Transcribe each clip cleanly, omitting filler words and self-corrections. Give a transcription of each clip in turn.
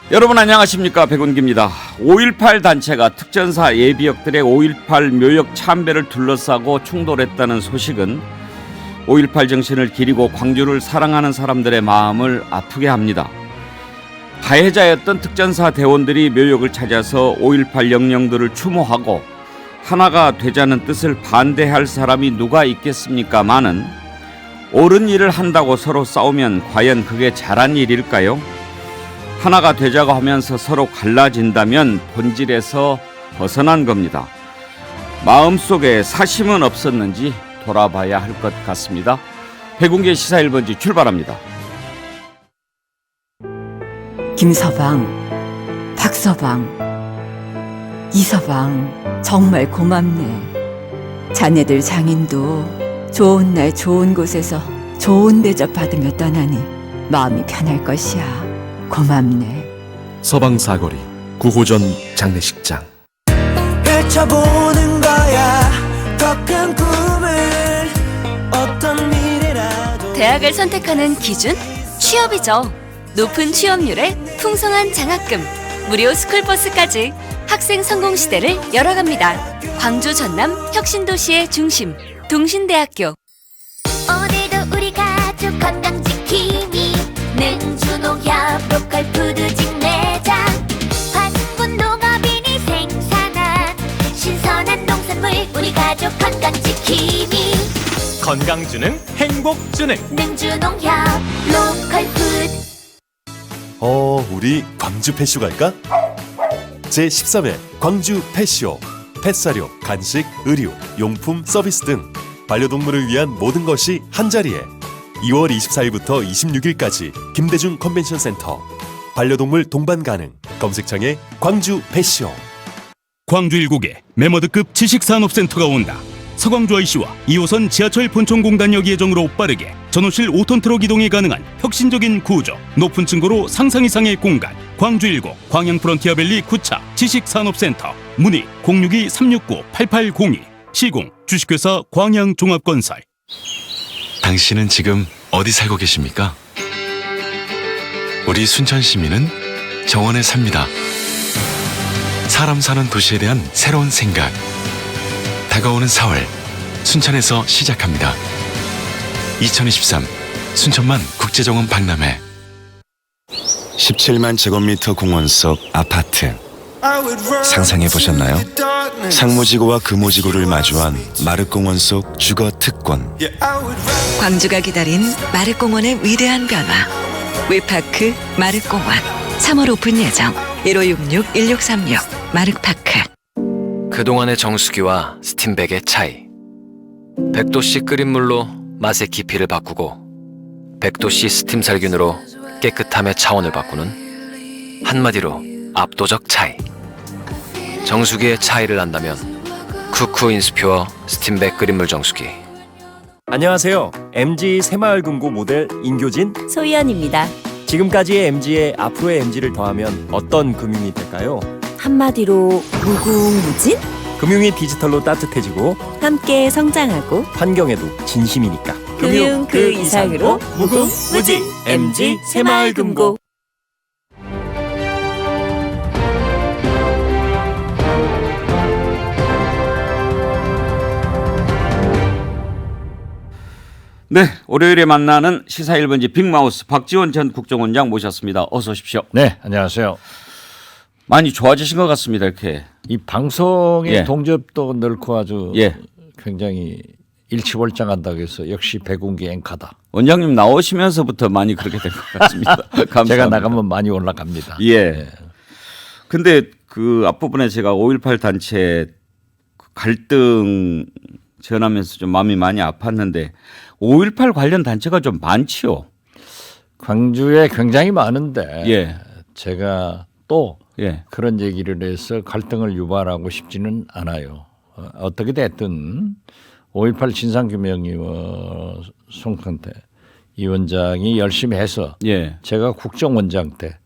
여러분 안녕하십니까, 백운기입니다. 5.18 단체가 특전사 예비역들의 5.18 묘역 참배를 둘러싸고 충돌했다는 소식은 5.18 정신을 기리고 광주를 사랑하는 사람들의 마음을 아프게 합니다. 가해자였던 특전사 대원들이 묘역을 찾아서 5.18 영령들을 추모하고 하나가 되자는 뜻을 반대할 사람이 누가 있겠습니까마는 옳은 일을 한다고 서로 싸우면 과연 그게 잘한 일일까요? 하나가 되자고 하면서 서로 갈라진다면 본질에서 벗어난 겁니다. 마음속에 사심은 없었는지 돌아봐야 할 것 같습니다. 백운계 시사 1번지 출발합니다. 김서방, 박서방, 이서방 정말 고맙네. 자네들 장인도 좋은 날 좋은 곳에서 좋은 대접 받으며 떠나니 마음이 편할 것이야. 고맙네. 서방사거리 9호전 장례식장. 펼쳐보는 거야 더 큰 꿈을 어떤 미래라도. 대학을 선택하는 기준? 취업이죠. 높은 취업률에 풍성한 장학금, 무료 스쿨버스까지 학생 성공 시대를 열어갑니다. 광주 전남 혁신도시의 중심, 동신대학교. 오늘도 우리 가족 건강 지킴이 능주농협 로컬푸드 직매장. 환군 농업인이 생산한 신선한 농산물 우리 가족 건강 지킴이 건강주는 행복주는 능주농협 로컬푸드. 우리 광주 펫쇼 갈까? 제13회 광주 펫쇼. 펫사료, 간식, 의류, 용품, 서비스 등 반려동물을 위한 모든 것이 한자리에. 2월 24일부터 26일까지 김대중 컨벤션 센터. 반려동물 동반 가능. 검색창에 광주 펫쇼. 광주 1국에 메머드급 지식산업센터가 온다. 서광주 IC와 2호선 지하철 본청공단역 예정으로 빠르게 전호실 5톤 트럭 이동이 가능한 혁신적인 구조, 높은 층고로 상상 이상의 공간. 광주 1국 광양 프론티어밸리 9차 지식산업센터. 문의 062-369-8802. 시공 주식회사 광양종합건설. 당신은 지금 어디 살고 계십니까? 우리 순천 시민은 정원에 삽니다. 사람 사는 도시에 대한 새로운 생각. 다가오는 4월 순천에서 시작합니다. 2023 순천만 국제정원 박람회. 17만 제곱미터 공원 속 아파트 상상해 보셨나요? 상무지구와 금오지구를 마주한 마륵공원 속 주거 특권. 광주가 기다린 마륵공원의 위대한 변화. 웨파크 마륵공원 3월 오픈 예정. 1566-1636 마륵파크. 그동안의 정수기와 스팀백의 차이. 100도씨 끓인 물로 맛의 깊이를 바꾸고 100도씨 스팀 살균으로 깨끗함의 차원을 바꾸는, 한마디로 압도적 차이. 정수기의 차이를 안다면 쿠쿠 인스퓨어 스팀백 끓인 물 정수기. 안녕하세요. MG 새마을금고 모델 인교진 소희연입니다. 지금까지의 MG에 앞으로의 MG를 더하면 어떤 금융이 될까요? 한마디로 무궁무진? 금융이 디지털로 따뜻해지고 함께 성장하고 환경에도 진심이니까. 금융 그 이상으로 무궁무진. MG 새마을금고. 네, 월요일에 만나는 시사 1번지 빅마우스 박지원 전 국정원장 모셨습니다. 어서 오십시오. 네, 안녕하세요. 많이 좋아지신 것 같습니다. 이렇게 이 방송의 예. 동접도 넓고 아주 예. 굉장히 일치월장한다고 해서 역시 백운기 앵커다. 원장님 나오시면서부터 많이 그렇게 된 것 같습니다. 감사합니다. 제가 나가면 많이 올라갑니다. 예. 근데 그 앞부분에 제가 5.18 단체 갈등 전하면서 좀 마음이 많이 아팠는데 5.18 관련 단체가 좀 많지요. 광주에 굉장히 많은데 예. 제가 또 예. 그런 얘기를 해서 갈등을 유발하고 싶지는 않아요. 어떻게 됐든 5.18 진상규명위원 송강태 위원장이 열심히 해서 예. 제가 국정원장 때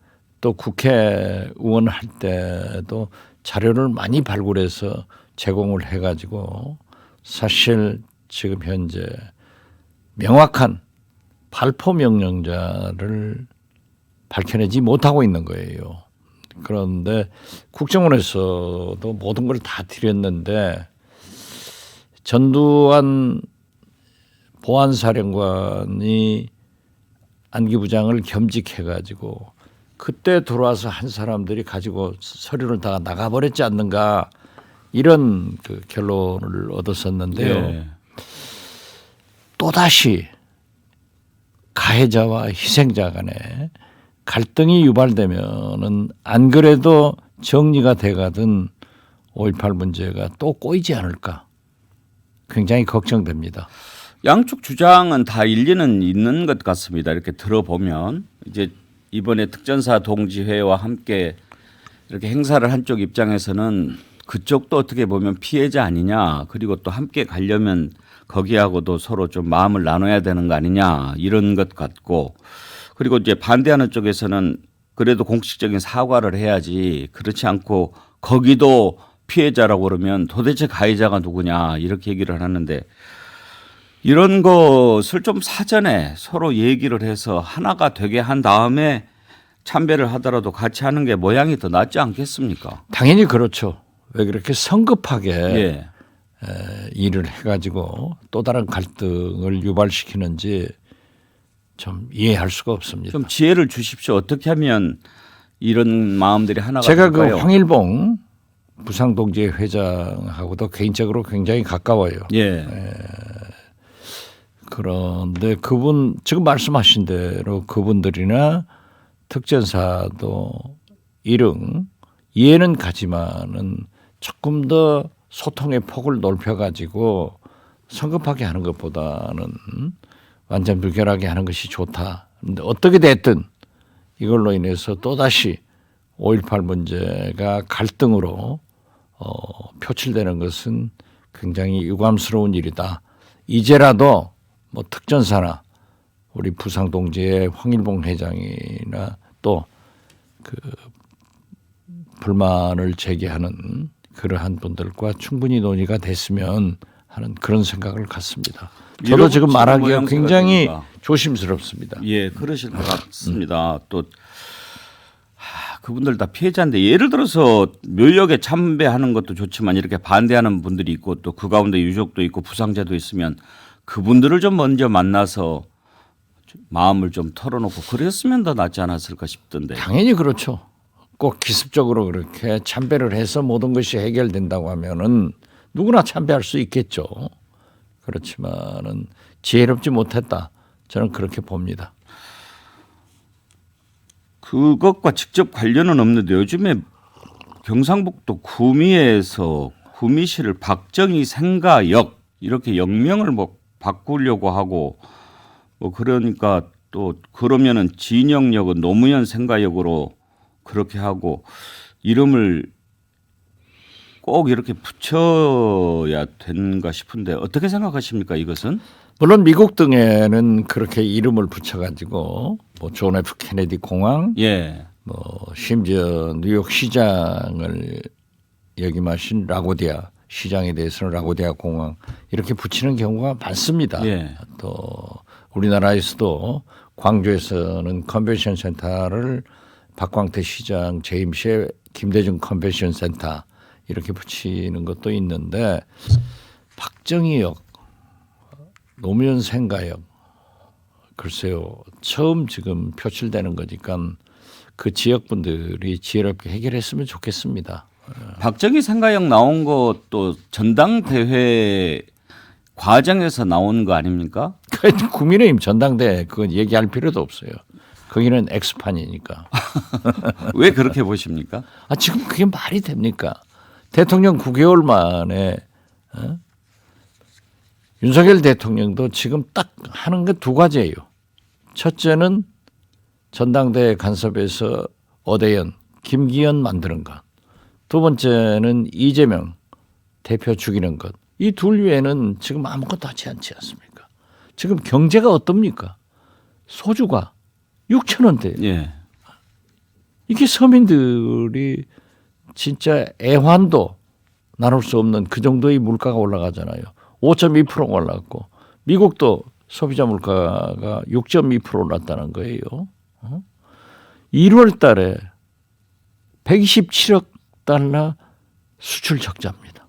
또 국회의원 할 때도 자료를 많이 발굴해서 제공을 해가지고 사실 지금 현재 명확한 발포 명령자를 밝혀내지 못하고 있는 거예요. 그런데 국정원에서도 모든 걸 다 드렸는데 전두환 보안사령관이 안기 부장을 겸직해가지고 그때 들어와서 한 사람들이 가지고 서류를 다 나가버렸지 않는가 이런 그 결론을 얻었었는데요. 예. 또다시 가해자와 희생자 간에 갈등이 유발되면은 안 그래도 정리가 돼가던 5.18 문제가 또 꼬이지 않을까 굉장히 걱정됩니다. 양쪽 주장은 다 일리는 있는 것 같습니다. 이렇게 들어보면 이제 이번에 특전사 동지회와 함께 이렇게 행사를 한 쪽 입장에서는 그쪽도 어떻게 보면 피해자 아니냐, 그리고 또 함께 가려면 거기하고도 서로 좀 마음을 나눠야 되는 거 아니냐 이런 것 같고, 그리고 이제 반대하는 쪽에서는 그래도 공식적인 사과를 해야지, 그렇지 않고 거기도 피해자라고 그러면 도대체 가해자가 누구냐 이렇게 얘기를 하는데, 이런 것을 좀 사전에 서로 얘기를 해서 하나가 되게 한 다음에 참배를 하더라도 같이 하는 게 모양이 더 낫지 않겠습니까? 당연히 그렇죠. 왜 그렇게 성급하게 예. 일을 해가지고 또 다른 갈등을 유발시키는지 좀 이해할 수가 없습니다. 좀 지혜를 주십시오. 어떻게 하면 이런 마음들이 하나가 제가 될까요? 그 황일봉 부상동지회 회장하고도 개인적으로 굉장히 가까워요. 예. 그런데 그분 지금 말씀하신 대로 그분들이나 특전사도 일응 이해는 가지만은 조금 더 소통의 폭을 넓혀가지고 성급하게 하는 것보다는 완전 불결하게 하는 것이 좋다. 그런데 어떻게 됐든 이걸로 인해서 또다시 5.18 문제가 갈등으로 표출되는 것은 굉장히 유감스러운 일이다. 이제라도 뭐 특전사나 우리 부상동지의 황일봉 회장이나 또 그 불만을 제기하는 그러한 분들과 충분히 논의가 됐으면 하는 그런 생각을 갖습니다. 저도 지금 말하기가 굉장히 조심스럽습니다. 예, 그러실 것 같습니다. 또 그분들 다 피해자인데, 예를 들어서 묘역에 참배하는 것도 좋지만 이렇게 반대하는 분들이 있고 또 그 가운데 유족도 있고 부상자도 있으면 그분들을 좀 먼저 만나서 마음을 좀 털어놓고 그랬으면 더 낫지 않았을까 싶던데. 당연히 그렇죠. 꼭 기습적으로 그렇게 참배를 해서 모든 것이 해결된다고 하면은 누구나 참배할 수 있겠죠. 그렇지만은 지혜롭지 못했다. 저는 그렇게 봅니다. 그것과 직접 관련은 없는데 요즘에 경상북도 구미에서 구미시를 박정희 생가역 이렇게 역명을 뭐 바꾸려고 하고, 뭐 그러니까 또 그러면은 진영역은 노무현 생가역으로 그렇게 하고 이름을 꼭 이렇게 붙여야 되는가 싶은데 어떻게 생각하십니까 이것은? 물론 미국 등에는 그렇게 이름을 붙여가지고 뭐 존 F 케네디 공항, 예, 뭐 심지어 뉴욕 시장을 역임하신 라고디아 시장에 대해서는 라고디아 공항 이렇게 붙이는 경우가 많습니다. 예. 또 우리나라에서도 광주에서는 컨벤션 센터를 박광태 시장 재임시에 김대중 컨벤션 센터 이렇게 붙이는 것도 있는데, 박정희역, 노무현 생가역 글쎄요 처음 지금 표출되는 거니까 그 지역 분들이 지혜롭게 해결했으면 좋겠습니다. 박정희 생가역 나온 것도 전당대회 과정에서 나온 거 아닙니까? 국민의힘 전당대회 그건 얘기할 필요도 없어요. 거기는 X판이니까. 왜 그렇게 보십니까? 지금 그게 말이 됩니까? 대통령 9개월 만에 윤석열 대통령도 지금 딱 하는 게 두 가지예요. 첫째는 전당대회 간섭에서 어대연, 김기현 만드는 것. 두 번째는 이재명 대표 죽이는 것. 이 둘 외에는 지금 아무것도 하지 않지 않습니까? 지금 경제가 어떻습니까? 소주가 6,000원대. 예. 이게 서민들이 진짜 애환도 나눌 수 없는 그 정도의 물가가 올라가잖아요. 5.2%가 올랐고 미국도 소비자 물가가 6.2% 올랐다는 거예요. 1월 달에 127억 달러 수출 적자입니다.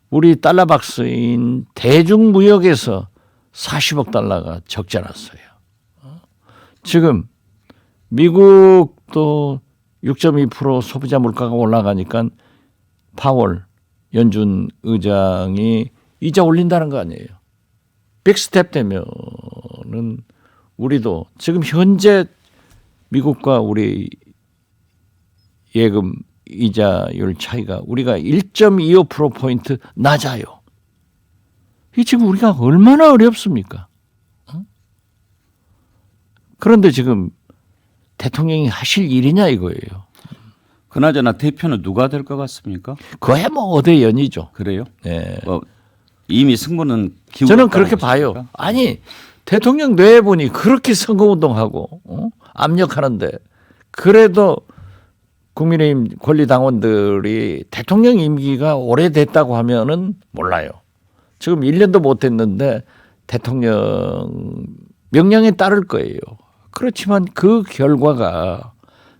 우리 달러 박스인 대중무역에서 40억 달러가 적자 났어요. 지금 미국도 6.2% 소비자 물가가 올라가니까 파월 연준 의장이 이자 올린다는 거 아니에요. 빅스텝 되면은 우리도 지금 현재 미국과 우리 예금 이자율 차이가 우리가 1.25%포인트 낮아요. 이 지금 우리가 얼마나 어렵습니까? 그런데 지금 대통령이 하실 일이냐 이거예요. 그나저나 대표는 누가 될 것 같습니까? 그야 뭐 어대연이죠. 그래요? 네. 이미 승부는 기울었다고 저는 그렇게 보십니까? 봐요. 아니 대통령 내분이 그렇게 선거운동하고 압력하는데 그래도 국민의힘 권리당원들이 대통령 임기가 오래됐다고 하면은 몰라요. 지금 1년도 못 됐는데 대통령 명령에 따를 거예요. 그렇지만 그 결과가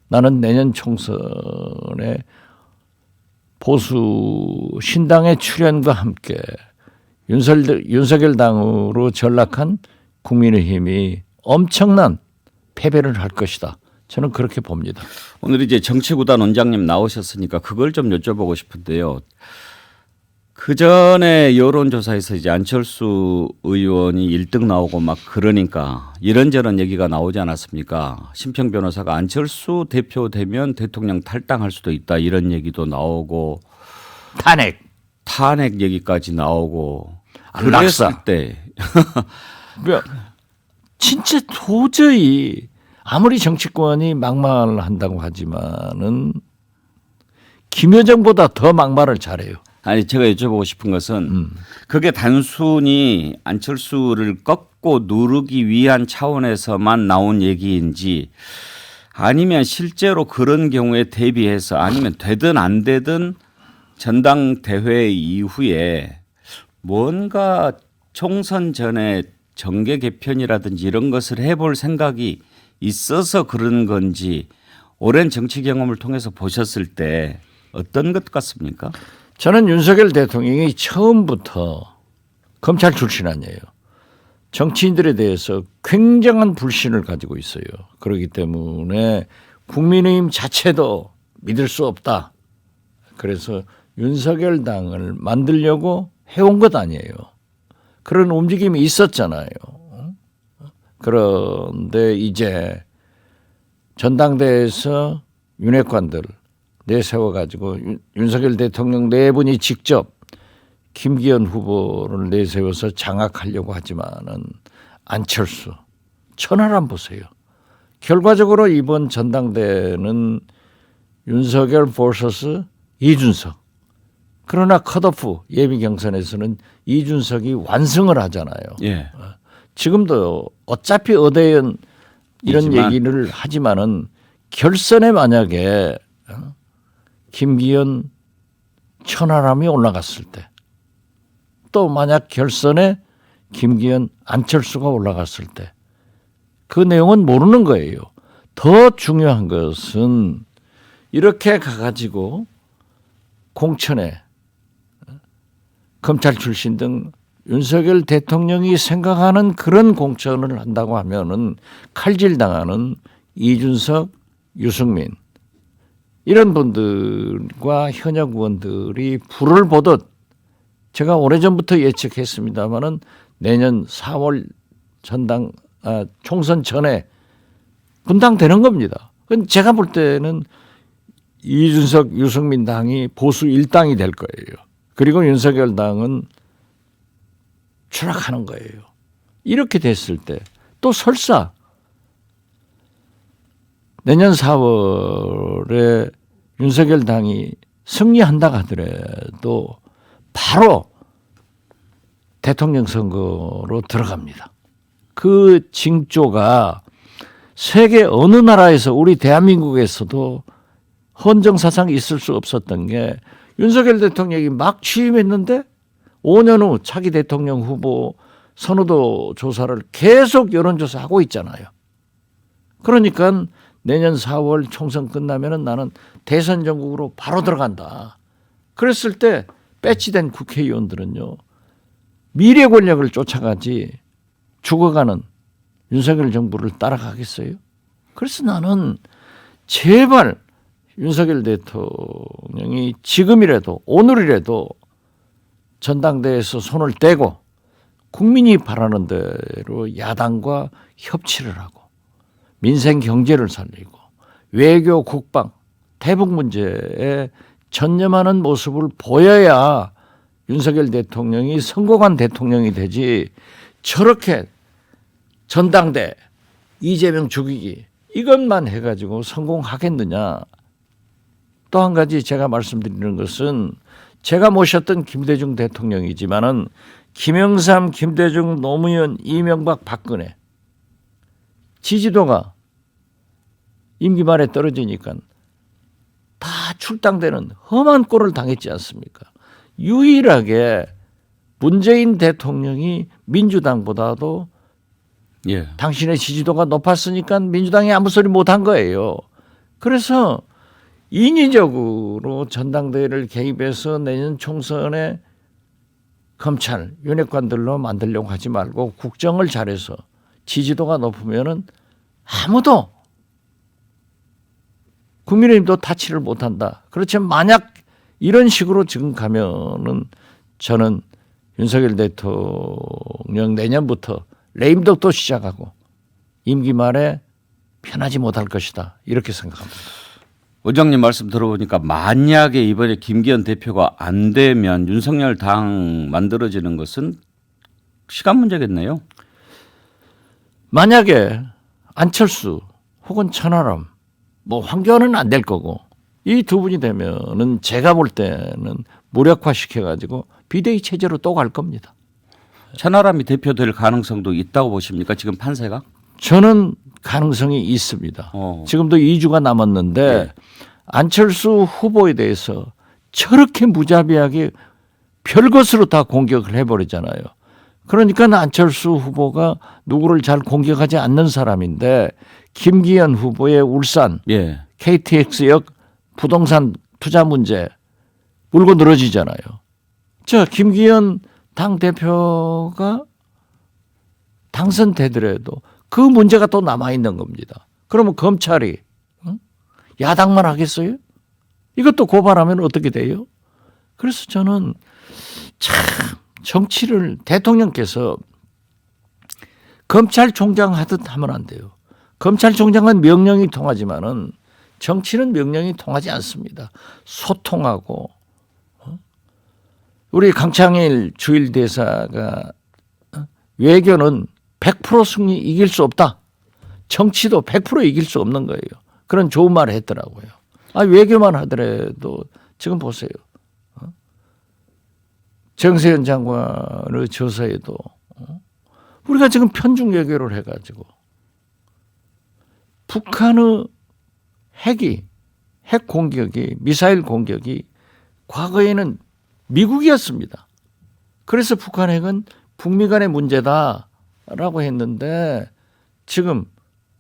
나는 내년 총선에 보수 신당의 출현과 함께 윤석열 당으로 전락한 국민의힘이 엄청난 패배를 할 것이다. 저는 그렇게 봅니다. 오늘 이제 정치구단 원장님 나오셨으니까 그걸 좀 여쭤보고 싶은데요. 그 전에 여론조사에서 이제 안철수 의원이 1등 나오고 막 그러니까 이런저런 얘기가 나오지 않았습니까? 심평 변호사가 안철수 대표 되면 대통령 탈당할 수도 있다 이런 얘기도 나오고 탄핵 얘기까지 나오고 그랬을 때 진짜 도저히 아무리 정치권이 막말을 한다고 하지만은 김여정보다 더 막말을 잘해요. 아니 제가 여쭤보고 싶은 것은 그게 단순히 안철수를 꺾고 누르기 위한 차원에서만 나온 얘기인지 아니면 실제로 그런 경우에 대비해서 아니면 되든 안 되든 전당대회 이후에 뭔가 총선 전에 정계 개편이라든지 이런 것을 해볼 생각이 있어서 그런 건지 오랜 정치 경험을 통해서 보셨을 때 어떤 것 같습니까? 저는 윤석열 대통령이 처음부터 검찰 출신 아니에요. 정치인들에 대해서 굉장한 불신을 가지고 있어요. 그렇기 때문에 국민의힘 자체도 믿을 수 없다. 그래서 윤석열 당을 만들려고 해온 것 아니에요. 그런 움직임이 있었잖아요. 그런데 이제 전당대회에서 윤핵관들 내세워가지고 윤석열 대통령 네 분이 직접 김기현 후보를 내세워서 장악하려고 하지만은 안철수 천하람 보세요. 결과적으로 이번 전당대회는 윤석열 vs 이준석. 그러나 컷오프 예비 경선에서는 이준석이 완승을 하잖아요. 예. 지금도 어차피 어대연 이런 얘기를 하지만은 결선에 만약에 김기현 천하람이 올라갔을 때 또 만약 결선에 김기현 안철수가 올라갔을 때 그 내용은 모르는 거예요. 더 중요한 것은 이렇게 가가지고 공천에 검찰 출신 등 윤석열 대통령이 생각하는 그런 공천을 한다고 하면은 칼질당하는 이준석, 유승민 이런 분들과 현역 의원들이 불을 보듯 제가 오래전부터 예측했습니다마는 내년 4월 총선 전에 분당되는 겁니다. 제가 볼 때는 이준석, 유승민 당이 보수 1당이 될 거예요. 그리고 윤석열 당은 추락하는 거예요. 이렇게 됐을 때 또 설사 내년 4월에 윤석열 당이 승리한다 하더라도 바로 대통령 선거로 들어갑니다. 그 징조가 세계 어느 나라에서 우리 대한민국에서도 헌정사상 있을 수 없었던 게 윤석열 대통령이 막 취임했는데 5년 후 차기 대통령 후보 선호도 조사를 계속 여론조사하고 있잖아요. 그러니까 내년 4월 총선 끝나면은 나는 대선 전국으로 바로 들어간다. 그랬을 때 배치된 국회의원들은요. 미래 권력을 쫓아가지 죽어가는 윤석열 정부를 따라가겠어요? 그래서 나는 제발 윤석열 대통령이 지금이라도 오늘이라도 전당대회에서 손을 떼고 국민이 바라는 대로 야당과 협치를 하고 민생 경제를 살리고 외교 국방 대북 문제에 전념하는 모습을 보여야 윤석열 대통령이 성공한 대통령이 되지 저렇게 전당대 이재명 죽이기 이것만 해가지고 성공하겠느냐. 또 한 가지 제가 말씀드리는 것은 제가 모셨던 김대중 대통령이지만은 김영삼, 김대중, 노무현, 이명박, 박근혜 지지도가 임기 말에 떨어지니까 다 출당되는 험한 꼴을 당했지 않습니까? 유일하게 문재인 대통령이 민주당보다도 예. 당신의 지지도가 높았으니까 민주당이 아무 소리 못한 거예요. 그래서 인위적으로 전당대회를 개입해서 내년 총선에 검찰, 윤핵관들로 만들려고 하지 말고 국정을 잘해서 지지도가 높으면은 아무도 국민의힘도 타치를 못한다. 그렇지만 만약 이런 식으로 지금 가면은 저는 윤석열 대통령 내년부터 레임덕도 시작하고 임기 말에 편하지 못할 것이다. 이렇게 생각합니다. 의장님 말씀 들어보니까 만약에 이번에 김기현 대표가 안 되면 윤석열 당 만들어지는 것은 시간 문제겠네요. 만약에 안철수 혹은 천하람 뭐 황교안은 안 될 거고 이 두 분이 되면은 제가 볼 때는 무력화 시켜가지고 비대위 체제로 또 갈 겁니다. 천하람이 대표될 가능성도 있다고 보십니까? 지금 판세가? 저는 가능성이 있습니다. 지금도 2주가 남았는데 네. 안철수 후보에 대해서 저렇게 무자비하게 별것으로 다 공격을 해버리잖아요. 그러니까 안철수 후보가 누구를 잘 공격하지 않는 사람인데 김기현 후보의 울산 예. KTX역 부동산 투자 문제 물고 늘어지잖아요. 자, 김기현 당대표가 당선되더라도 그 문제가 또 남아있는 겁니다. 그러면 검찰이 야당만 하겠어요? 이것도 고발하면 어떻게 돼요? 그래서 저는 참 정치를 대통령께서 검찰총장 하듯 하면 안 돼요. 검찰총장은 명령이 통하지만은 정치는 명령이 통하지 않습니다. 소통하고 우리 강창일 주일 대사가 외교는 100% 승리 이길 수 없다. 정치도 100% 이길 수 없는 거예요. 그런 좋은 말을 했더라고요. 외교만 하더라도 지금 보세요. 정세현 장관의 저서에도 우리가 지금 편중 외교를 해가지고 북한의 핵 공격이 미사일 공격이 과거에는 미국이었습니다. 그래서 북한 핵은 북미 간의 문제다라고 했는데 지금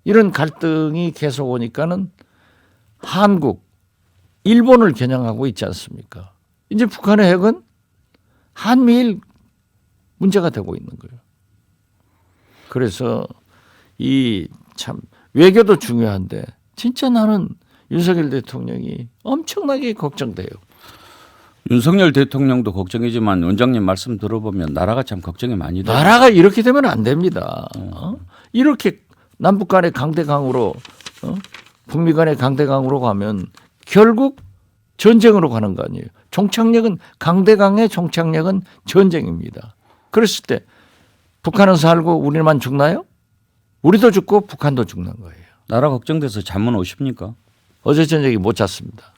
이런 갈등이 계속 오니까는 한국, 일본을 겨냥하고 있지 않습니까? 이제 북한의 핵은 한미일 문제가 되고 있는 거예요. 그래서 이 참 외교도 중요한데 진짜 나는 윤석열 대통령이 엄청나게 걱정돼요. 윤석열 대통령도 걱정이지만 원장님 말씀 들어보면 나라가 참 걱정이 많이 돼요. 나라가 이렇게 되면 안 됩니다. 이렇게 남북 간의 강대강으로 북미 간의 강대강으로 가면 결국 전쟁으로 가는 거 아니에요. 종착역은 강대강의 종착역은 전쟁입니다. 그랬을 때 북한은 살고 우리만 죽나요? 우리도 죽고 북한도 죽는 거예요. 나라 걱정돼서 잠은 오십니까? 어제 저녁에 못 잤습니다.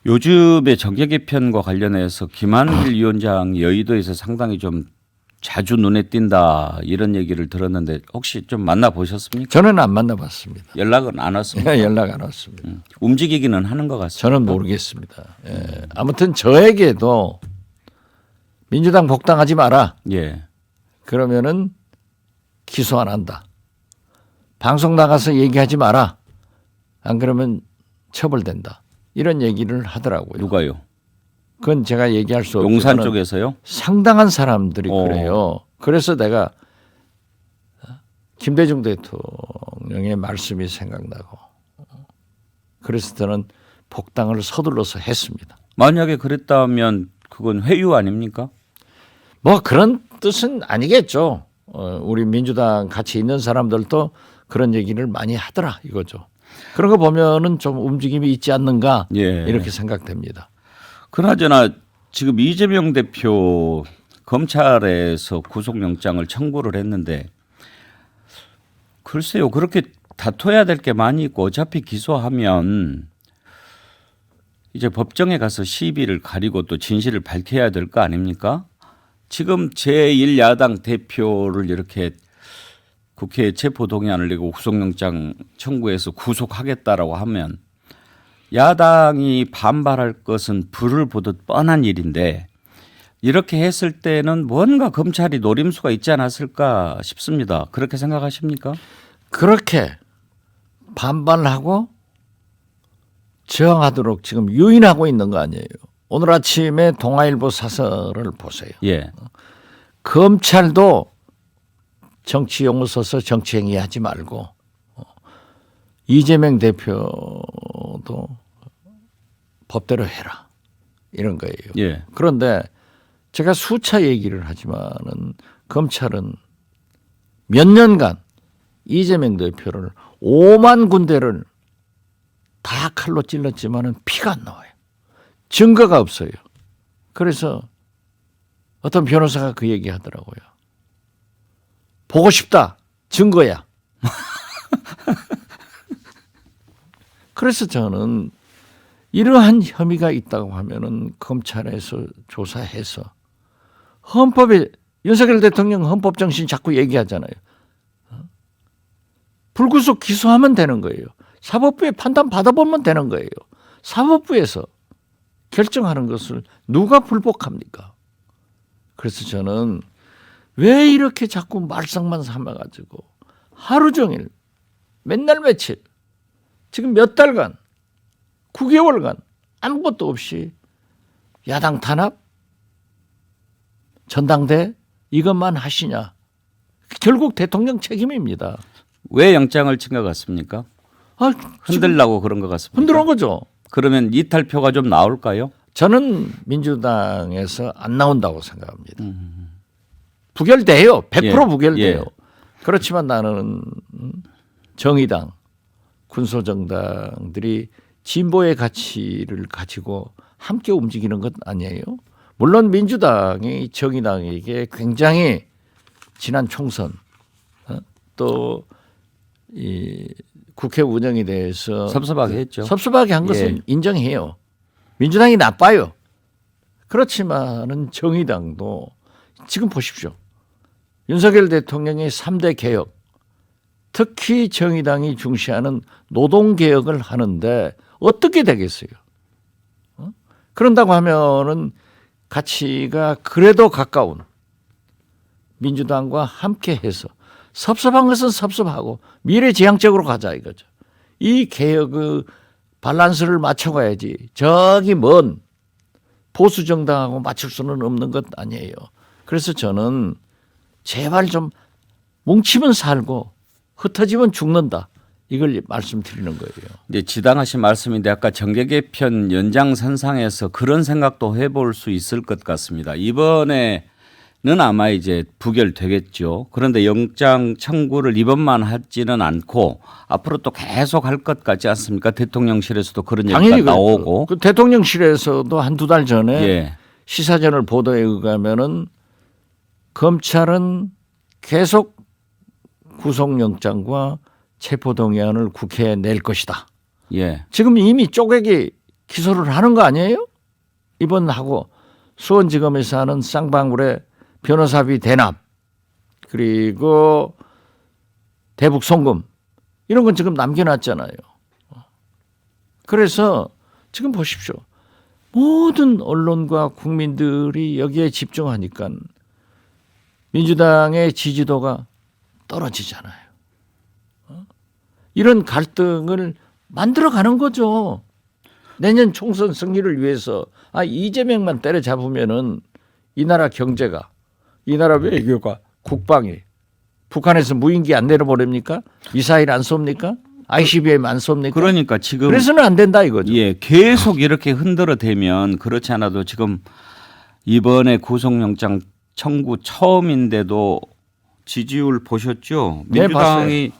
요즘에 정계 개편과 관련해서 김한길 위원장이 여의도에서 상당히 좀 자주 눈에 띈다 이런 얘기를 들었는데 혹시 좀 만나보셨습니까? 저는 안 만나봤습니다. 연락은 안 왔습니까? 연락 안 왔습니다. 움직이기는 하는 것 같습니다. 저는 모르겠습니다. 예. 아무튼 저에게도 민주당 복당하지 마라. 예. 그러면은 기소 안 한다. 방송 나가서 얘기하지 마라. 안 그러면 처벌된다. 이런 얘기를 하더라고요. 누가요? 그건 제가 얘기할 수 없지만 용산 쪽에서요? 상당한 사람들이 그래요. 그래서 내가 김대중 대통령의 말씀이 생각나고 그래서 저는 복당을 서둘러서 했습니다. 만약에 그랬다면 그건 회유 아닙니까? 뭐 그런 뜻은 아니겠죠. 우리 민주당 같이 있는 사람들도 그런 얘기를 많이 하더라 이거죠. 그런 거 보면은 좀 움직임이 있지 않는가 예. 이렇게 생각됩니다. 그나저나 지금 이재명 대표 검찰에서 구속영장을 청구를 했는데 글쎄요 그렇게 다퉈야 될 게 많이 있고 어차피 기소하면 이제 법정에 가서 시비를 가리고 또 진실을 밝혀야 될 거 아닙니까? 지금 제1야당 대표를 이렇게 국회에 체포동의안을 내고 구속영장 청구해서 구속하겠다라고 하면 야당이 반발할 것은 불을 보듯 뻔한 일인데 이렇게 했을 때는 뭔가 검찰이 노림수가 있지 않았을까 싶습니다. 그렇게 생각하십니까? 그렇게 반발하고 저항하도록 지금 유인하고 있는 거 아니에요. 오늘 아침에 동아일보 사설을 보세요. 예. 검찰도 정치 용어 써서 정치 행위하지 말고 이재명 대표도 법대로 해라 이런 거예요. 예. 그런데 제가 수차 얘기를 하지만은 검찰은 몇 년간 이재명 대표를 5만 군데를 다 칼로 찔렀지만은 피가 안 나와요. 증거가 없어요. 그래서 어떤 변호사가 그 얘기 하더라고요. 보고 싶다. 증거야. 그래서 저는 이러한 혐의가 있다고 하면은 검찰에서 조사해서 헌법에 윤석열 대통령 헌법 정신 자꾸 얘기하잖아요. 불구속 기소하면 되는 거예요. 사법부에 판단 받아보면 되는 거예요. 사법부에서 결정하는 것을 누가 불복합니까? 그래서 저는 왜 이렇게 자꾸 말썽만 삼아가지고 하루 종일 맨날 며칠 지금 몇 달간 9개월간 아무것도 없이 야당 탄압 전당대 이것만 하시냐. 결국 대통령 책임입니다. 왜 영장을 친 것 같습니까? 흔들라고 그런 것 같습니다. 흔들은 거죠. 그러면 이탈표가 좀 나올까요? 저는 민주당에서 안 나온다고 생각합니다. 부결돼요. 100% 예. 부결돼요. 예. 그렇지만 나는 정의당, 군소정당들이 진보의 가치를 가지고 함께 움직이는 것 아니에요? 물론 민주당이 정의당에게 굉장히 지난 총선 또 이 국회 운영에 대해서 섭섭하게 했죠. 섭섭하게 한 것은 예. 인정해요. 민주당이 나빠요. 그렇지만은 정의당도 지금 보십시오. 윤석열 대통령의 3대 개혁, 특히 정의당이 중시하는 노동개혁을 하는데 어떻게 되겠어요? 그런다고 하면은 가치가 그래도 가까운 민주당과 함께 해서 섭섭한 것은 섭섭하고 미래지향적으로 가자 이거죠. 이 개혁의 밸런스를 맞춰가야지 저기 먼 보수정당하고 맞출 수는 없는 것 아니에요. 그래서 저는 제발 좀 뭉치면 살고 흩어지면 죽는다. 이걸 말씀드리는 거예요. 이제 지당하신 말씀인데 아까 정계 개편 연장선상에서 그런 생각도 해볼 수 있을 것 같습니다. 이번에는 아마 이제 부결되겠죠. 그런데 영장 청구를 이번만 하지는 않고 앞으로 또 계속 할 것 같지 않습니까? 대통령실에서도 그런 얘기가 당연히 나오고. 그 대통령실에서도 한두 달 전에 예. 시사저널 보도에 의하면은 검찰은 계속 구속영장과 체포동의안을 국회에 낼 것이다. 예. 지금 이미 쪼개기 기소를 하는 거 아니에요? 이번 하고 수원지검에서 하는 쌍방울의 변호사비 대납 그리고 대북 송금 이런 건 지금 남겨놨잖아요. 그래서 지금 보십시오. 모든 언론과 국민들이 여기에 집중하니까 민주당의 지지도가 떨어지잖아요. 이런 갈등을 만들어가는 거죠. 내년 총선 승리를 위해서 이재명만 때려잡으면은 이 나라 경제가, 이 나라 외교가, 국방이 북한에서 무인기 안 내려버립니까? 미사일 안 쏩니까? ICBM 안 쏩니까? 그러니까 지금 그래서는 안 된다 이거죠. 예, 계속 이렇게 흔들어대면 그렇지 않아도 지금 이번에 구속영장 청구 처음인데도 지지율 보셨죠? 네, 민주당이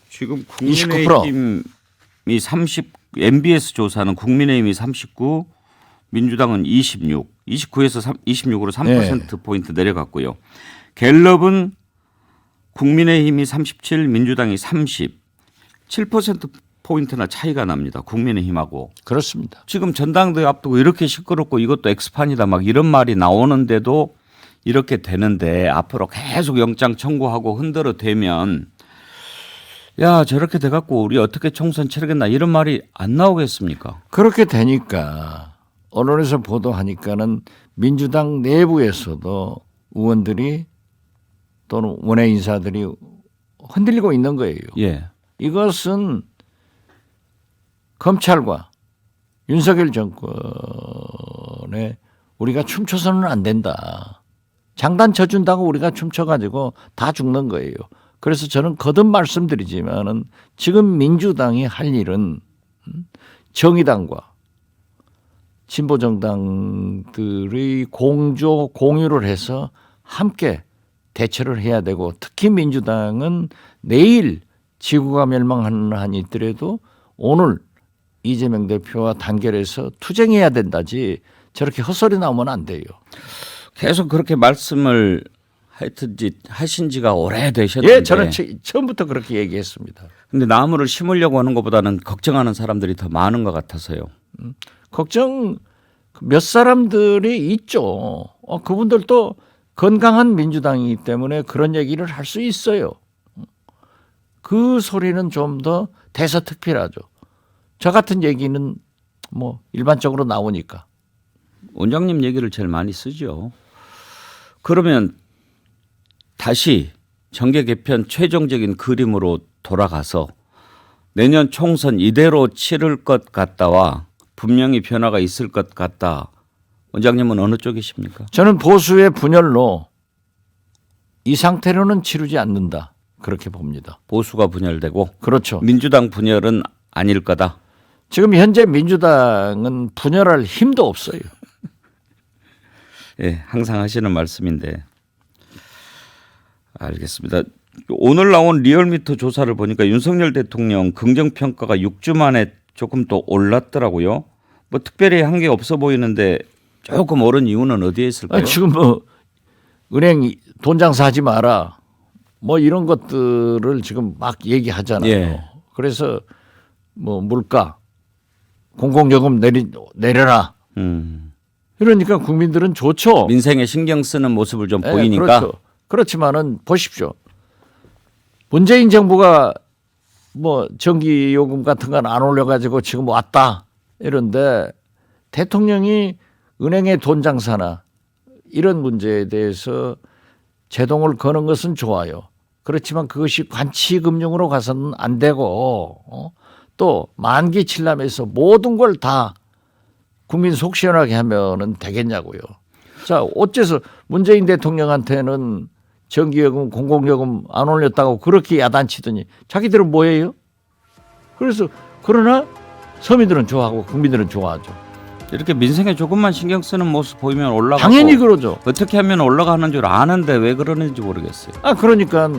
지금 국민의힘이 30, MBS 조사는 국민의힘이 39, 민주당은 26, 29에서 26으로 3%포인트 내려갔고요. 갤럽은 국민의힘이 37, 민주당이 30, 7%포인트나 차이가 납니다. 국민의힘하고. 그렇습니다. 지금 전당대회 앞두고 이렇게 시끄럽고 이것도 엑스판이다 막 이런 말이 나오는데도 이렇게 되는데 앞으로 계속 영장 청구하고 흔들어 대면 야 저렇게 돼갖고 우리 어떻게 총선 치르겠나 이런 말이 안 나오겠습니까? 그렇게 되니까 언론에서 보도하니까는 민주당 내부에서도 의원들이 또는 원외 인사들이 흔들리고 있는 거예요. 예. 이것은 검찰과 윤석열 정권에 우리가 춤춰서는 안 된다. 장단 쳐준다고 우리가 춤춰가지고 다 죽는 거예요. 그래서 저는 거듭 말씀드리지만은 지금 민주당이 할 일은 정의당과 진보정당들의 공유를 해서 함께 대처를 해야 되고 특히 민주당은 내일 지구가 멸망하는 한이 있더라도 오늘 이재명 대표와 단결해서 투쟁해야 된다지 저렇게 헛소리 나오면 안 돼요. 계속 그렇게 말씀을 하신 지가 오래되셨는데. 예, 저는 처음부터 그렇게 얘기했습니다. 근데 나무를 심으려고 하는 것보다는 걱정하는 사람들이 더 많은 것 같아서요. 걱정 몇 사람들이 있죠. 그분들도 건강한 민주당이기 때문에 그런 얘기를 할 수 있어요. 그 소리는 좀 더 대서특필하죠. 저 같은 얘기는 뭐 일반적으로 나오니까. 원장님 얘기를 제일 많이 쓰죠. 그러면 다시 정계 개편 최종적인 그림으로 돌아가서 내년 총선 이대로 치를 것 같다와 분명히 변화가 있을 것 같다. 원장님은 어느 쪽이십니까? 저는 보수의 분열로 이 상태로는 치르지 않는다. 그렇게 봅니다. 보수가 분열되고 그렇죠. 민주당 분열은 아닐 거다. 지금 현재 민주당은 분열할 힘도 없어요. 예, 항상 하시는 말씀인데 알겠습니다. 오늘 나온 리얼미터 조사를 보니까 윤석열 대통령 긍정평가가 6주 만에 조금 더 올랐더라고요. 뭐 특별히 한 게 없어 보이는데 조금 오른 이유는 어디에 있을까요? 지금 뭐 은행 돈 장사하지 마라. 뭐 이런 것들을 지금 막 얘기하잖아요. 예. 그래서 뭐 물가, 공공요금 내려라. 이러니까 국민들은 좋죠. 민생에 신경 쓰는 모습을 좀 보이니까. 그렇죠. 그렇지만은 보십시오. 문재인 정부가 뭐 전기요금 같은 건 안 올려가지고 지금 왔다 이런데 대통령이 은행의 돈 장사나 이런 문제에 대해서 제동을 거는 것은 좋아요. 그렇지만 그것이 관치금융으로 가서는 안 되고 또 만기 칠람에서 모든 걸 다 국민 속 시원하게 하면은 되겠냐고요. 자, 어째서 문재인 대통령한테는 전기요금, 공공요금 안 올렸다고 그렇게 야단치더니 자기들은 뭐예요? 그래서 그러나 서민들은 좋아하고 국민들은 좋아하죠. 이렇게 민생에 조금만 신경 쓰는 모습 보이면 올라가고 당연히 그러죠. 어떻게 하면 올라가는 줄 아는데 왜 그러는지 모르겠어요. 그러니까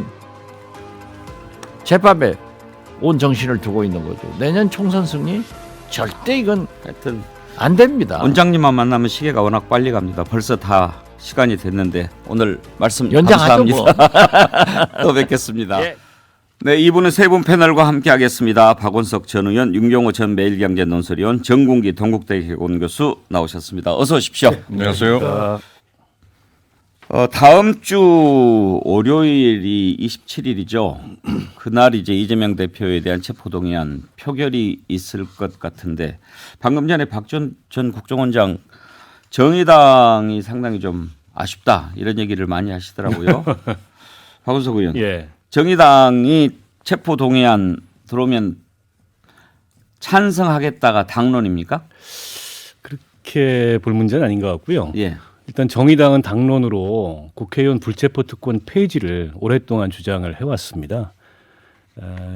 제밥에 온 정신을 두고 있는 거죠. 내년 총선 승리 절대 이건 하여튼 안 됩니다. 원장님만 만나면 시계가 워낙 빨리 갑니다. 벌써 다 시간이 됐는데 오늘 말씀 연장하죠, 감사합니다. 또 뵙겠습니다. 예. 네, 이분은 세 분 패널과 함께하겠습니다. 박원석 전 의원, 윤경호 전 매일경제 논설위원, 정군기 동국대 개공교수 나오셨습니다. 어서 오십시오. 네, 안녕하세요. 다음 주 월요일이 27일이죠. 그날 이제 이재명 대표에 대한 체포동의안 표결이 있을 것 같은데 방금 전에 박전 전 국정원장 정의당이 상당히 좀 아쉽다 이런 얘기를 많이 하시더라고요. 박원석 의원. 예. 정의당이 체포동의안 들어오면 찬성하겠다가 당론입니까? 그렇게 볼 문제는 아닌 것 같고요. 예. 일단 정의당은 당론으로 국회의원 불체포 특권 폐지를 오랫동안 주장을 해왔습니다.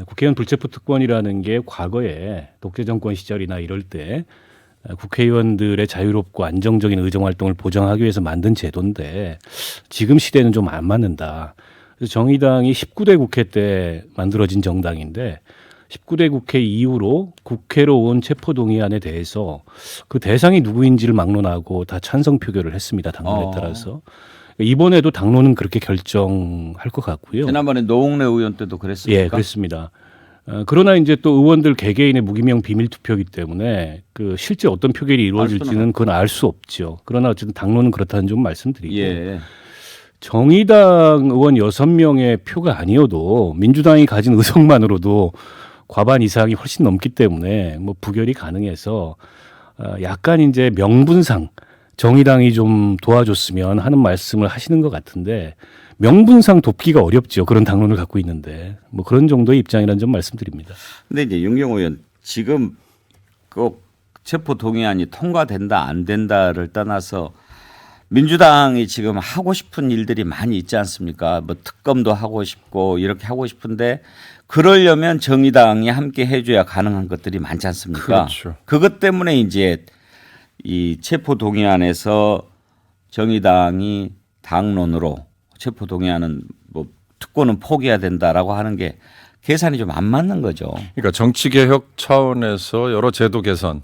국회의원 불체포 특권이라는 게 과거에 독재 정권 시절이나 이럴 때 국회의원들의 자유롭고 안정적인 의정 활동을 보장하기 위해서 만든 제도인데 지금 시대는 좀 안 맞는다. 그래서 정의당이 19대 국회 때 만들어진 정당인데 19대 국회 이후로 국회로 온 체포동의안에 대해서 그 대상이 누구인지를 막론하고 다 찬성 표결을 했습니다. 당론에 따라서. 이번에도 당론은 그렇게 결정할 것 같고요. 지난번에 노웅래 의원 때도 그랬습니까? 예, 그렇습니다. 그러나 이제 또 의원들 개개인의 무기명 비밀 투표이기 때문에 그 실제 어떤 표결이 이루어질지는 그건 알 수 없죠. 그러나 어쨌든 당론은 그렇다는 점 말씀드리고 예. 정의당 의원 6명의 표가 아니어도 민주당이 가진 의석만으로도 과반 이상이 훨씬 넘기 때문에 뭐 부결이 가능해서 약간 이제 명분상 정의당이 좀 도와줬으면 하는 말씀을 하시는 것 같은데 명분상 돕기가 어렵죠. 그런 당론을 갖고 있는데 뭐 그런 정도의 입장이라는 점 말씀드립니다. 근데 이제 윤경호 의원 지금 꼭 체포 동의안이 통과된다 안 된다를 떠나서 민주당이 지금 하고 싶은 일들이 많이 있지 않습니까? 뭐 특검도 하고 싶고 이렇게 하고 싶은데 그러려면 정의당이 함께 해줘야 가능한 것들이 많지 않습니까? 그렇죠. 그것 때문에 이제 이 체포 동의안에서 정의당이 당론으로 체포 동의안은 뭐 특권은 포기해야 된다라고 하는 게 계산이 좀 안 맞는 거죠. 그러니까 정치 개혁 차원에서 여러 제도 개선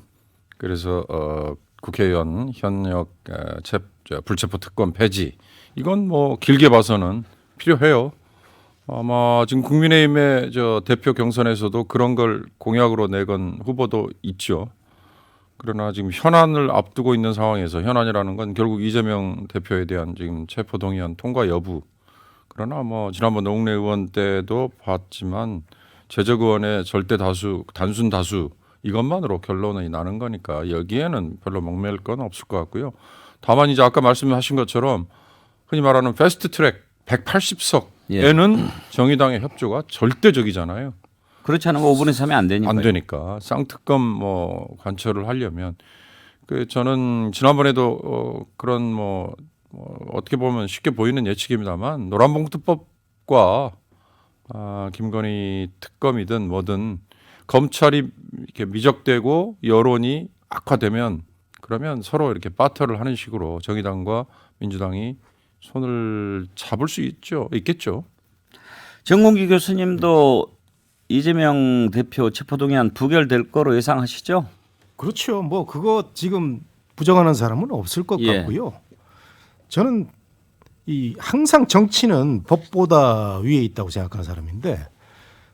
그래서 국회의원 현역 불체포 특권 폐지 이건 뭐 길게 봐서는 필요해요. 아마 지금 국민의힘의 대표 경선에서도 그런 걸 공약으로 내건 후보도 있죠. 그러나 지금 현안을 앞두고 있는 상황에서 현안이라는 건 결국 이재명 대표에 대한 지금 체포동의안 통과 여부. 그러나 뭐 지난번 노웅래 의원 때도 봤지만 재적 의원의 절대 다수, 단순 다수 이것만으로 결론이 나는 거니까 여기에는 별로 목맬 건 없을 것 같고요. 다만 이제 아까 말씀하신 것처럼 흔히 말하는 패스트 트랙 180석에는 정의당의 협조가 절대적이잖아요. 그렇지 않으면 5분의 3이 안 되니까. 안 되니까 쌍특검 뭐 관철을 하려면 저는 지난번에도 그런 어떻게 보면 쉽게 보이는 예측입니다만 노란봉투법과 김건희 특검이든 뭐든 검찰이 이렇게 미적되고 여론이 악화되면 그러면 서로 이렇게 바터를 하는 식으로 정의당과 민주당이 손을 잡을 수 있겠죠. 정공기 교수님도 이재명 대표 체포동의안 부결될 거로 예상하시죠? 그렇죠. 뭐 그거 지금 부정하는 사람은 없을 것 같고요. 저는 항상 정치는 법보다 위에 있다고 생각하는 사람인데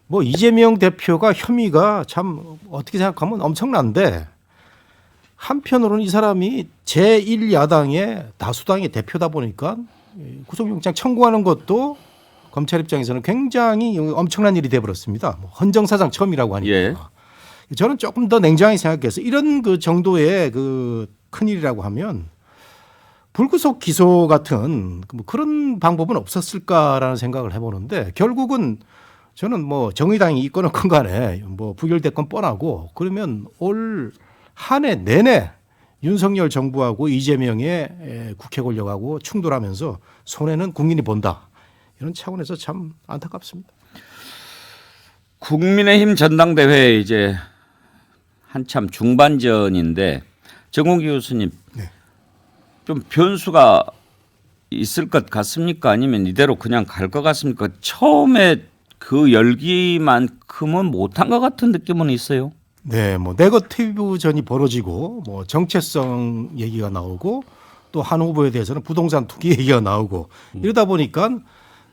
뭐 이재명 대표가 혐의가 참 어떻게 생각하면 엄청난데 한편으로는 이 사람이 제1야당의 다수당의 대표다 보니까 구속영장 청구하는 것도 검찰 입장에서는 굉장히 엄청난 일이 돼버렸습니다. 뭐 헌정사상 처음이라고 하니까. 저는 조금 더 냉정하게 생각해서 이런 그 정도의 그 큰일이라고 하면 불구속 기소 같은 뭐 그런 방법은 없었을까라는 생각을 해보는데 결국은 저는 뭐 정의당이 있거나 큰 간에 뭐 부결됐건 뻔하고 그러면 올 한 해 내내 윤석열 정부하고 이재명의 국회 권력하고 충돌하면서 손해는 국민이 본다. 이런 차원에서 참 안타깝습니다. 국민의힘 전당대회 이제 한참 중반전인데 정공기 교수님 좀 변수가 있을 것 같습니까? 아니면 이대로 그냥 갈 것 같습니까? 처음에 그 열기만큼은 못한 것 같은 느낌은 있어요. 네, 뭐 네거티브전이 벌어지고 뭐 정체성 얘기가 나오고 또 한 후보에 대해서는 부동산 투기 얘기가 나오고 이러다 보니까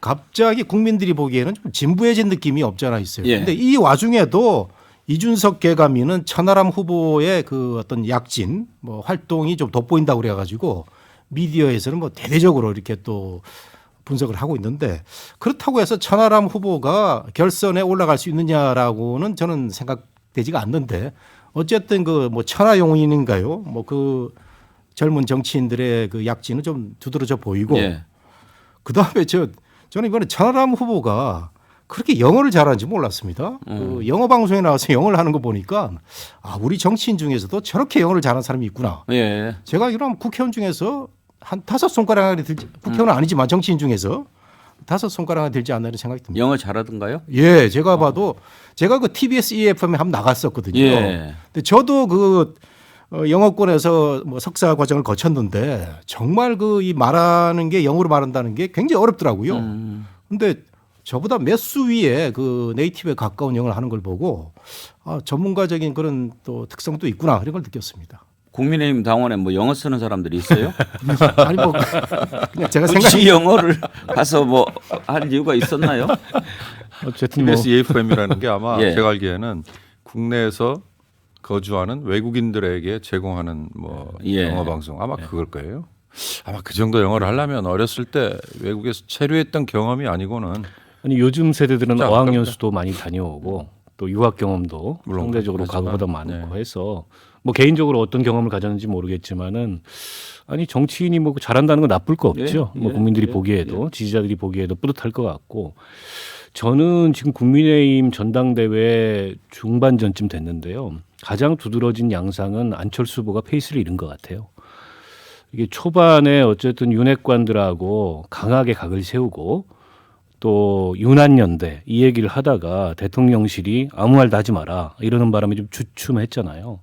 갑자기 국민들이 보기에는 좀 진부해진 느낌이 없잖아 있어요. 그런데 이 와중에도 이준석 계감위는 천하람 후보의 그 어떤 약진 뭐 활동이 좀 돋보인다고 그래가지고 미디어에서는 뭐 대대적으로 이렇게 또 분석을 하고 있는데 그렇다고 해서 천하람 후보가 결선에 올라갈 수 있느냐라고는 저는 생각되지가 않는데 어쨌든 그 뭐 천하용인인가요? 뭐 그 젊은 정치인들의 그 약진은 좀 두드러져 보이고 그 다음에 저는 이번에 천하람 후보가 그렇게 영어를 잘하는지 몰랐습니다. 그 영어 방송에 나와서 영어를 하는 거 보니까 아, 우리 정치인 중에서도 저렇게 영어를 잘하는 사람이 있구나. 예. 제가 이런 국회의원 중에서 한 5손가락 안에 들지, 국회의원은 아니지만 정치인 중에서 5손가락 안에 들지 않나 이런 생각이 듭니다. 영어 잘하던가요? 예, 제가 봐도 제가 그 TBS EFM에 한번 나갔었거든요. 예. 근데 저도 그 영어권에서 뭐 석사 과정을 거쳤는데 정말 그 이 말하는 게 영어로 말한다는 게 굉장히 어렵더라고요. 근데 저보다 몇 수 위에 그 네이티브에 가까운 영어를 하는 걸 보고 아, 전문가적인 그런 또 특성도 있구나 이런 걸 느꼈습니다. 국민의힘 당원에 뭐 영어 쓰는 사람들이 있어요? 아니 뭐 그냥 제가 굳이 영어를 가서 뭐 할 이유가 있었나요? 어쨌든 TBS EFM이라는 게 아마 예. 제가 알기에는 국내에서 거주하는 외국인들에게 제공하는 뭐 예. 영어 방송 아마 그걸 거예요. 아마 그 정도 영어를 하려면 어렸을 때 외국에서 체류했던 경험이 아니고는 아니 요즘 세대들은 쉽지 않을 어학연수도 많이 다녀오고 또 유학 경험도 물론 상대적으로 그렇지만, 과거보다 많고 해서 뭐 개인적으로 어떤 경험을 가졌는지 모르겠지만은 아니 정치인이 뭐 잘한다는 건 나쁠 거 없죠. 예, 뭐 예, 국민들이 예, 보기에도 지지자들이 보기에도 뿌듯할 것 같고 저는 지금 국민의힘 전당대회 중반전쯤 됐는데요. 가장 두드러진 양상은 안철수 후보가 페이스를 잃은 것 같아요. 이게 초반에 어쨌든 윤핵관들하고 강하게 각을 세우고 또 윤한연대 이 얘기를 하다가 대통령실이 아무 말도 하지 마라 이러는 바람에 좀 주춤했잖아요.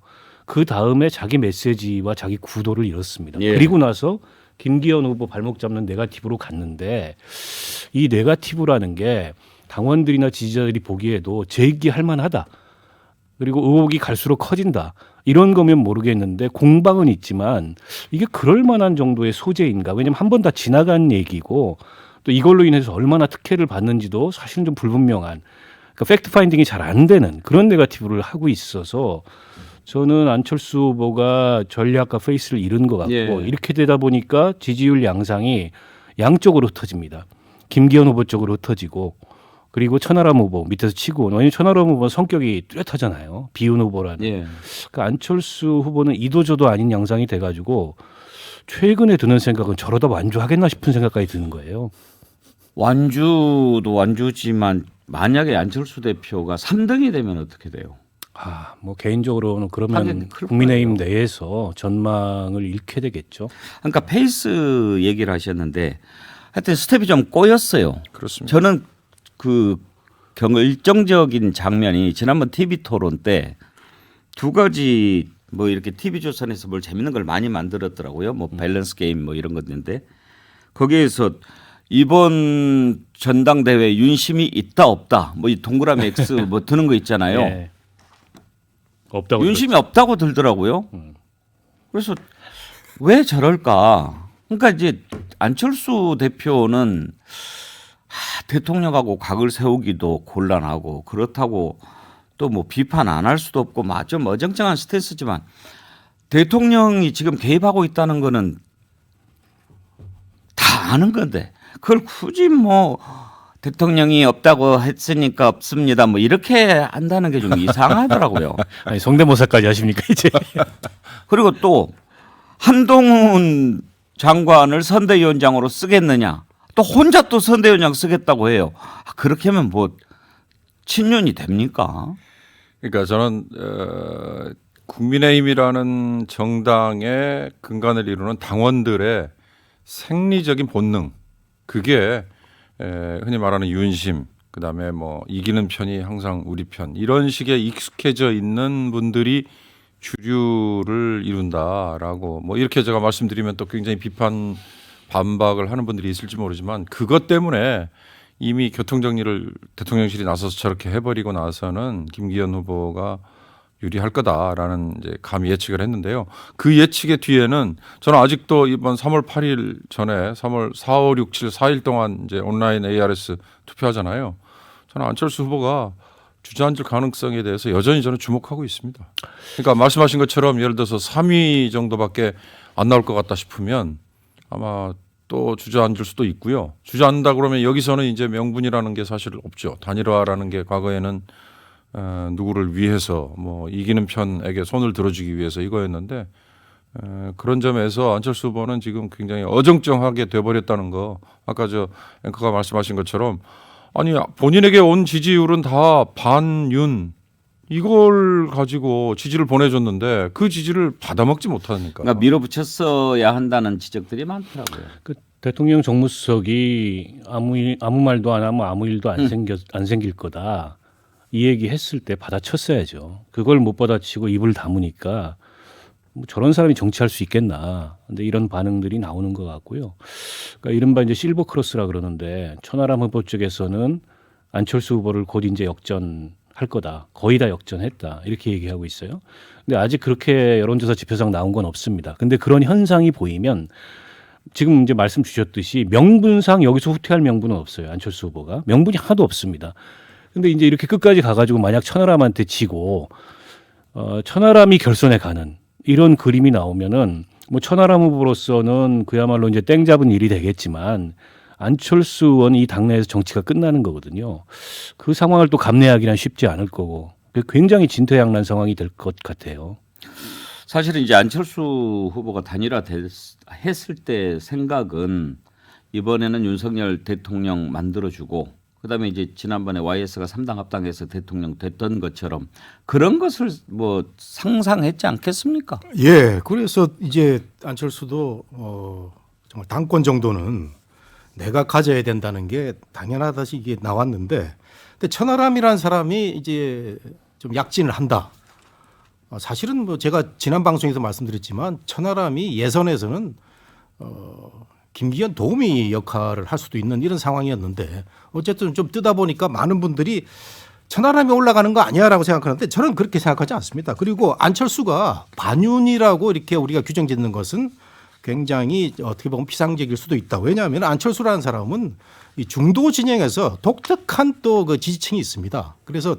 그 다음에 자기 메시지와 자기 구도를 잃었습니다. 예. 그리고 나서 김기현 후보 발목 잡는 네거티브로 갔는데 이 네거티브라는 게 당원들이나 지지자들이 보기에도 제기할 만하다. 그리고 의혹이 갈수록 커진다. 이런 거면 모르겠는데 공방은 있지만 이게 그럴 만한 정도의 소재인가. 왜냐하면 한 번 다 지나간 얘기고 또 이걸로 인해서 얼마나 특혜를 받는지도 사실은 좀 불분명한 그러니까 팩트 파인딩이 잘 안 되는 그런 네거티브를 하고 있어서 저는 안철수 후보가 전략과 페이스를 잃은 것 같고 예. 이렇게 되다 보니까 지지율 양상이 양쪽으로 흩어집니다. 김기현 후보 쪽으로 흩어지고 그리고 천하람 후보 밑에서 치고 왜냐하면 천하람 후보는 성격이 뚜렷하잖아요. 비운 후보라는. 예. 그러니까 안철수 후보는 이도저도 아닌 양상이 돼가지고 최근에 드는 생각은 저러다 완주하겠나 싶은 생각까지 드는 거예요. 완주도 완주지만 만약에 안철수 대표가 3등이 되면 어떻게 돼요? 아, 뭐 개인적으로는 그러면 하긴 클 국민의힘 내에서 전망을 잃게 되겠죠. 그러니까 페이스 얘기를 하셨는데 하여튼 스텝이 좀 꼬였어요. 그렇습니다. 저는 그 일정적인 장면이 지난번 TV 토론 때 두 가지 뭐 이렇게 TV조선에서 뭘 재밌는 걸 많이 만들었더라고요. 뭐 밸런스 게임 뭐 이런 건데 거기에서 이번 전당대회 윤심이 있다 없다 뭐 이 동그라미 X 뭐 드는 거 있잖아요. 네. 없다고 윤심이 없다고 들더라고요. 그래서 왜 저럴까? 그러니까 이제 안철수 대표는 대통령하고 각을 세우기도 곤란하고 그렇다고 또 뭐 비판 안 할 수도 없고 좀 어정쩡한 스탠스지만 대통령이 지금 개입하고 있다는 거는 다 아는 건데 그걸 굳이 뭐 대통령이 없다고 했으니까 없습니다 뭐 이렇게 한다는 게 좀 이상하더라고요. 아니, 성대모사까지 하십니까 이제? 그리고 또 한동훈 장관을 선대위원장으로 쓰겠느냐 또 혼자 또 선대위원장 쓰겠다고 해요. 그렇게 하면 뭐 친윤이 됩니까? 그러니까 저는 국민의힘이라는 정당의 근간을 이루는 당원들의 생리적인 본능 그게 흔히 말하는 윤심 그다음에 뭐 이기는 편이 항상 우리 편 이런 식에 익숙해져 있는 분들이 주류를 이룬다라고 뭐 이렇게 제가 말씀드리면 또 굉장히 비판 반박을 하는 분들이 있을지 모르지만 그것 때문에 이미 교통정리를 대통령실이 나서서 저렇게 해버리고 나서는 김기현 후보가 유리할 거다라는 이제 감히 예측을 했는데요. 그 예측의 뒤에는 저는 아직도 이번 3월 8일 전에 3월 4, 5, 6, 7, 4일 동안 이제 온라인 ARS 투표하잖아요. 저는 안철수 후보가 주저앉을 가능성에 대해서 여전히 저는 주목하고 있습니다. 그러니까 말씀하신 것처럼 예를 들어서 3위 정도밖에 안 나올 것 같다 싶으면 아마 또 주저앉을 수도 있고요. 주저앉는다 그러면 여기서는 이제 명분이라는 게 사실 없죠. 단일화라는 게 과거에는 누구를 위해서 뭐 이기는 편에게 손을 들어주기 위해서 이거였는데 그런 점에서 안철수 후보는 지금 굉장히 어정쩡하게 돼버렸다는 거 아까 저 앵커가 말씀하신 것처럼 아니 본인에게 온 지지율은 다 반윤 이걸 가지고 지지를 보내줬는데 그 지지를 받아먹지 못하니까. 그러니까 밀어붙였어야 한다는 지적들이 많더라고요. 그 대통령 정무수석이 아무 말도 안 하면 아무 일도 안 생길 거다. 이 얘기 했을 때 받아쳤어야죠. 그걸 못 받아치고 입을 다무니까 뭐 저런 사람이 정치할 수 있겠나. 근데 이런 반응들이 나오는 것 같고요. 그러니까 이른바 이제 실버 크로스라 그러는데 천하람 후보 쪽에서는 안철수 후보를 곧 이제 역전할 거다. 거의 다 역전했다. 이렇게 얘기하고 있어요. 근데 아직 그렇게 여론조사 지표상 나온 건 없습니다. 근데 그런 현상이 보이면 지금 이제 말씀 주셨듯이 명분상 여기서 후퇴할 명분은 없어요. 안철수 후보가. 명분이 하나도 없습니다. 근데 이제 이렇게 끝까지 가가지고 만약 천하람한테 지고 천하람이 결선에 가는 이런 그림이 나오면은 뭐 천하람 후보로서는 그야말로 이제 땡 잡은 일이 되겠지만 안철수 의원이 이 당내에서 정치가 끝나는 거거든요. 그 상황을 또 감내하기는 쉽지 않을 거고 굉장히 진퇴양난 상황이 될 것 같아요. 사실은 이제 안철수 후보가 단일화했을 때 생각은 이번에는 윤석열 대통령 만들어주고 그다음에 이제 지난번에 YS가 3당 합당해서 대통령 됐던 것처럼 그런 것을 뭐 상상했지 않겠습니까? 예, 그래서 이제 안철수도 정말 당권 정도는 내가 가져야 된다는 게 당연하다시 이게 나왔는데, 근데 천하람이라는 사람이 이제 좀 약진을 한다. 사실은 뭐 제가 지난 방송에서 말씀드렸지만 천하람이 예선에서는 김기현 도우미 역할을 할 수도 있는 이런 상황이었는데 어쨌든 좀 뜨다 보니까 많은 분들이 천하람이 올라가는 거 아니야라고 생각하는데 저는 그렇게 생각하지 않습니다. 그리고 안철수가 반윤이라고 이렇게 우리가 규정 짓는 것은 굉장히 어떻게 보면 피상적일 수도 있다. 왜냐하면 안철수라는 사람은 이 중도 진영에서 독특한 또 그 지지층이 있습니다. 그래서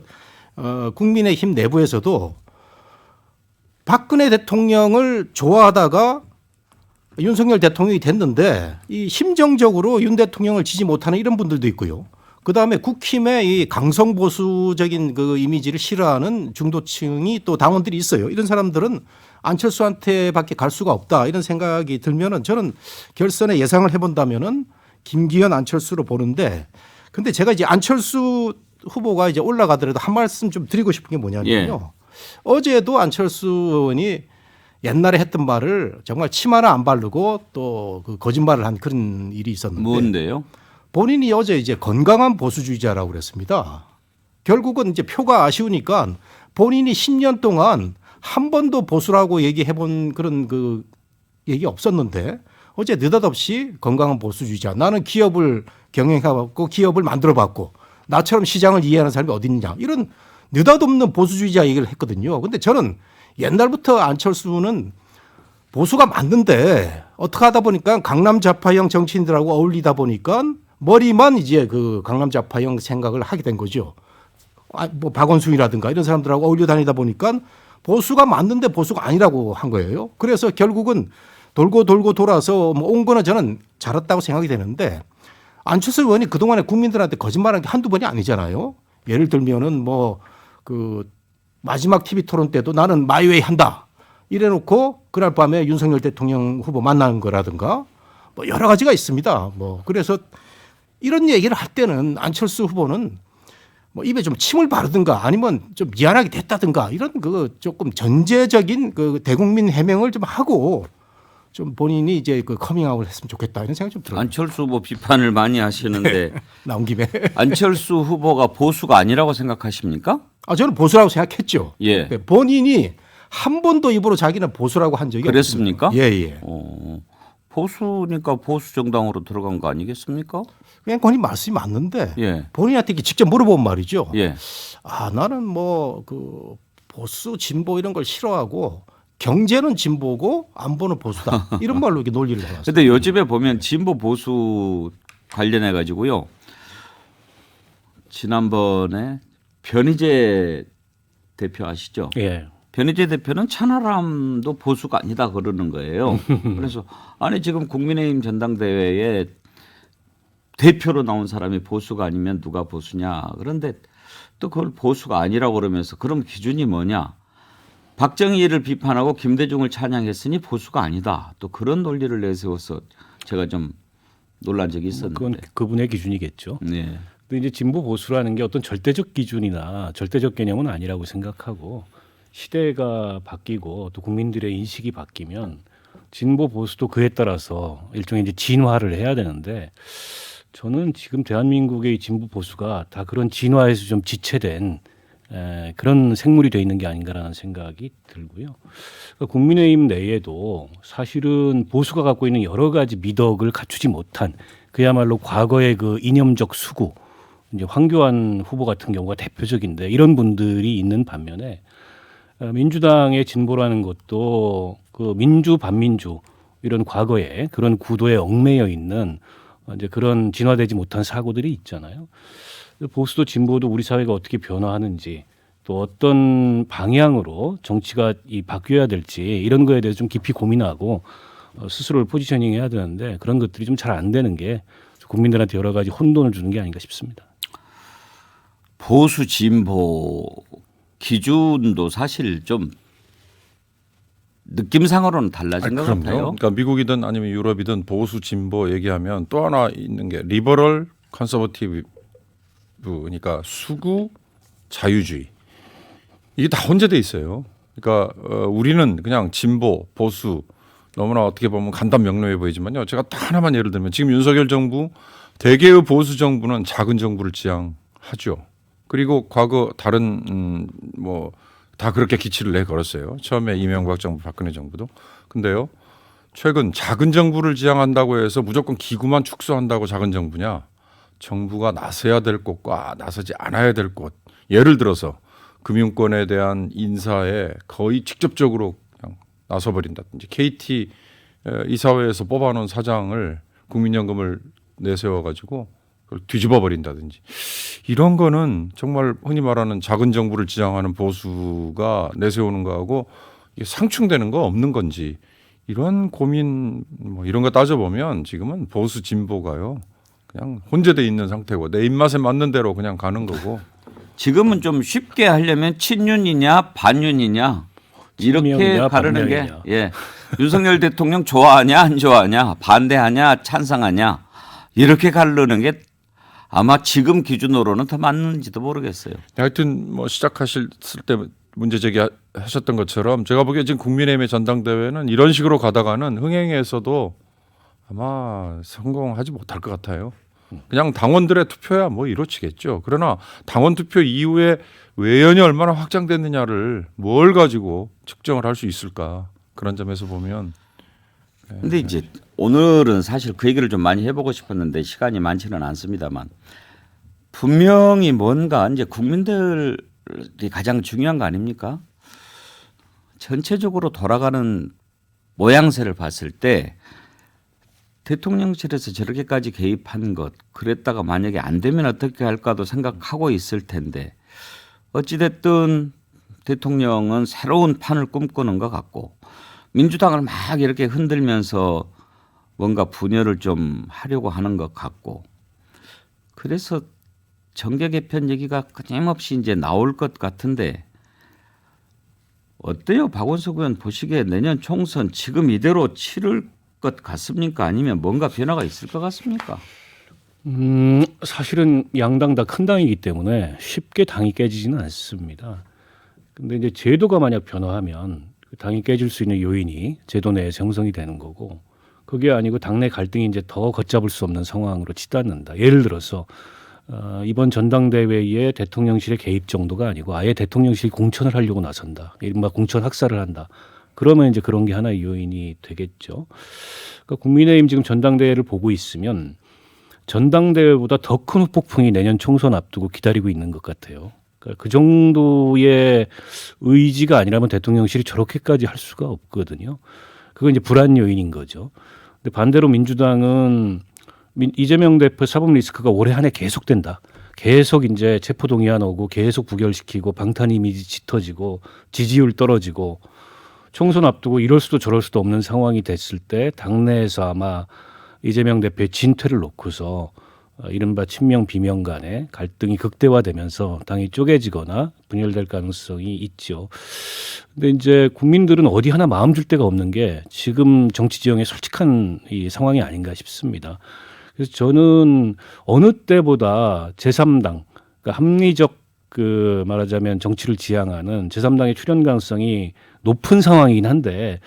국민의힘 내부에서도 박근혜 대통령을 좋아하다가 윤석열 대통령이 됐는데 이 심정적으로 윤 대통령을 지지 못하는 이런 분들도 있고요. 그다음에 국힘의 이 강성 보수적인 그 이미지를 싫어하는 중도층이 또 당원들이 있어요. 이런 사람들은 안철수한테밖에 갈 수가 없다 이런 생각이 들면은 저는 결선에 예상을 해본다면은 김기현 안철수로 보는데, 근데 제가 이제 안철수 후보가 이제 올라가더라도 한 말씀 좀 드리고 싶은 게 뭐냐면요. 예. 어제도 안철수 의원이 옛날에 했던 말을 정말 침 하나 안 바르고 또 그 거짓말을 한 그런 일이 있었는데. 뭔데요? 본인이 어제 이제 건강한 보수주의자라고 그랬습니다. 결국은 이제 표가 아쉬우니까 본인이 10년 동안 한 번도 보수라고 얘기해본 그런 그 얘기 없었는데 어제 느닷없이 건강한 보수주의자. 나는 기업을 경영해봤고 기업을 만들어봤고 나처럼 시장을 이해하는 사람이 어디 있냐. 이런 느닷없는 보수주의자 얘기를 했거든요. 근데 저는 옛날부터 안철수는 보수가 맞는데 어떻게 하다 보니까 강남 좌파형 정치인들하고 어울리다 보니까 머리만 이제 그 강남 좌파형 생각을 하게 된 거죠. 뭐 박원순이라든가 이런 사람들하고 어울려 다니다 보니까 보수가 맞는데 보수가 아니라고 한 거예요. 그래서 결국은 돌고 돌아서 뭐 온 거는 저는 잘했다고 생각이 되는데 안철수 의원이 그동안에 국민들한테 거짓말한 게 한두 번이 아니잖아요. 예를 들면은 뭐 그 마지막 TV 토론 때도 나는 마이웨이 한다. 이래놓고 그날 밤에 윤석열 대통령 후보 만나는 거라든가 뭐 여러 가지가 있습니다. 뭐 그래서 이런 얘기를 할 때는 안철수 후보는 뭐 입에 좀 침을 바르든가 아니면 좀 미안하게 됐다든가 이런 그 조금 전제적인 그 대국민 해명을 좀 하고 좀 본인이 이제 그 커밍아웃을 했으면 좋겠다 이런 생각이 좀 들어요. 안철수 후보 비판을 많이 하시는데 나온 김에 안철수 후보가 보수가 아니라고 생각하십니까? 저는 보수라고 생각했죠. 예. 본인이 한 번도 입으로 자기는 보수라고 한 적이 그랬습니까? 없습니다. 예. 보수니까 보수 정당으로 들어간 거 아니겠습니까? 그냥 본인 말씀이 맞는데 예. 본인한테 직접 물어본 말이죠. 예. 나는 뭐 그 보수 진보 이런 걸 싫어하고 경제는 진보고 안보는 보수다. 이런 말로 이렇게 논리를 해왔어요. 그런데 요즘에 보면 진보 보수 관련해 가지고요. 지난번에 변희재 대표 아시죠? 예. 변희재 대표는 천하람도 보수가 아니다 그러는 거예요. 그래서 아니 지금 국민의힘 전당대회에 대표로 나온 사람이 보수가 아니면 누가 보수냐. 그런데 또 그걸 보수가 아니라고 그러면서 그럼 기준이 뭐냐. 박정희를 비판하고 김대중을 찬양했으니 보수가 아니다. 또 그런 논리를 내세워서 제가 좀 놀란 적이 있었는데. 그건 그분의 기준이겠죠. 네. 근데 이제 진보 보수라는 게 어떤 절대적 기준이나 절대적 개념은 아니라고 생각하고 시대가 바뀌고 또 국민들의 인식이 바뀌면 진보 보수도 그에 따라서 일종의 이제 진화를 해야 되는데 저는 지금 대한민국의 진보 보수가 다 그런 진화에서 좀 지체된 그런 생물이 돼 있는 게 아닌가라는 생각이 들고요. 그러니까 국민의힘 내에도 사실은 보수가 갖고 있는 여러 가지 미덕을 갖추지 못한 그야말로 과거의 그 이념적 수구, 이제 황교안 후보 같은 경우가 대표적인데 이런 분들이 있는 반면에 민주당의 진보라는 것도 그 민주 반민주 이런 과거에 그런 구도에 얽매여 있는 이제 그런 진화되지 못한 사고들이 있잖아요. 보수도 진보도 우리 사회가 어떻게 변화하는지 또 어떤 방향으로 정치가 바뀌어야 될지 이런 거에 대해서 좀 깊이 고민하고 스스로를 포지셔닝해야 되는데 그런 것들이 좀 잘 안 되는 게 국민들한테 여러 가지 혼돈을 주는 게 아닌가 싶습니다. 보수 진보 기준도 사실 좀 느낌상으로는 달라진 것 그럼요. 같아요. 그러니까 미국이든 아니면 유럽이든 보수 진보 얘기하면 또 하나 있는 게 리버럴 컨서버티브, 그러니까 수구 자유주의, 이게 다 혼재돼 있어요. 그러니까 우리는 그냥 진보 보수 너무나 어떻게 보면 간단 명료해 보이지만요. 제가 딱 하나만 예를 들면 지금 윤석열 정부 대개의 보수 정부는 작은 정부를 지향하죠. 그리고 과거 다른 뭐 다 그렇게 기치를 내걸었어요. 처음에 이명박 정부, 박근혜 정부도. 근데요, 최근 작은 정부를 지향한다고 해서 무조건 기구만 축소한다고 작은 정부냐? 정부가 나서야 될 곳과 나서지 않아야 될 곳. 예를 들어서 금융권에 대한 인사에 거의 직접적으로 그냥 나서버린다든지 KT 이사회에서 뽑아놓은 사장을 국민연금을 내세워가지고 그걸 뒤집어 버린다든지 이런 거는 정말 흔히 말하는 작은 정부를 지향하는 보수가 내세우는 거하고 이게 상충되는 거 없는 건지 이런 고민 뭐 이런 거 따져보면 지금은 보수 진보가요 그냥 혼재돼 있는 상태고 내 입맛에 맞는 대로 그냥 가는 거고 지금은 좀 쉽게 하려면 친윤이냐 반윤이냐 이렇게 가르는 게 예. 윤석열 대통령 좋아하냐 안 좋아하냐 반대하냐 찬성하냐 이렇게 가르는 게 아마 지금 기준으로는 더 맞는지도 모르겠어요. 하여튼 뭐 시작하실 때 문제 제기하셨던 것처럼 제가 보기에 지금 국민의힘의 전당대회는 이런 식으로 가다가는 흥행에서도 아마 성공하지 못할 것 같아요. 그냥 당원들의 투표야 뭐 이루어지겠죠. 그러나 당원 투표 이후에 외연이 얼마나 확장됐느냐를 뭘 가지고 측정을 할 수 있을까 그런 점에서 보면. 근데 이제 오늘은 사실 그 얘기를 좀 많이 해보고 싶었는데 시간이 많지는 않습니다만 분명히 뭔가 이제 국민들이 가장 중요한 거 아닙니까? 전체적으로 돌아가는 모양새를 봤을 때 대통령실에서 저렇게까지 개입한 것 그랬다가 만약에 안 되면 어떻게 할까도 생각하고 있을 텐데 어찌됐든 대통령은 새로운 판을 꿈꾸는 것 같고 민주당을 막 이렇게 흔들면서 뭔가 분열을 좀 하려고 하는 것 같고 그래서 정계 개편 얘기가 끊임없이 이제 나올 것 같은데 어때요? 박원석 의원 보시기에 내년 총선 지금 이대로 치를 것 같습니까? 아니면 뭔가 변화가 있을 것 같습니까? 사실은 양당 다 큰 당이기 때문에 쉽게 당이 깨지지는 않습니다. 근데 이제 제도가 만약 변화하면 당이 깨질 수 있는 요인이 제도 내에 형성이 되는 거고 그게 아니고 당내 갈등이 이제 더 걷잡을 수 없는 상황으로 치닫는다. 예를 들어서 이번 전당대회에 대통령실의 개입 정도가 아니고 아예 대통령실이 공천을 하려고 나선다. 이른바 공천 학살을 한다. 그러면 이제 그런 게 하나의 요인이 되겠죠. 그러니까 국민의힘 지금 전당대회를 보고 있으면 전당대회보다 더 큰 후폭풍이 내년 총선 앞두고 기다리고 있는 것 같아요. 그러니까 그 정도의 의지가 아니라면 대통령실이 저렇게까지 할 수가 없거든요. 그건 이제 불안 요인인 거죠. 근데 반대로 민주당은 이재명 대표 사법 리스크가 올해 한 해 계속된다. 계속 이제 체포동의안 오고 계속 부결시키고 방탄 이미지 짙어지고 지지율 떨어지고 총선 앞두고 이럴 수도 저럴 수도 없는 상황이 됐을 때 당내에서 아마 이재명 대표의 진퇴를 놓고서 이른바 친명 비명 간의 갈등이 극대화되면서 당이 쪼개지거나 분열될 가능성이 있죠. 근데 이제 국민들은 어디 하나 마음 줄 데가 없는 게 지금 정치 지형의 솔직한 이 상황이 아닌가 싶습니다. 그래서 저는 어느 때보다 제3당, 그러니까 합리적 그 말하자면 정치를 지향하는 제3당의 출현 가능성이 높은 상황이긴 한데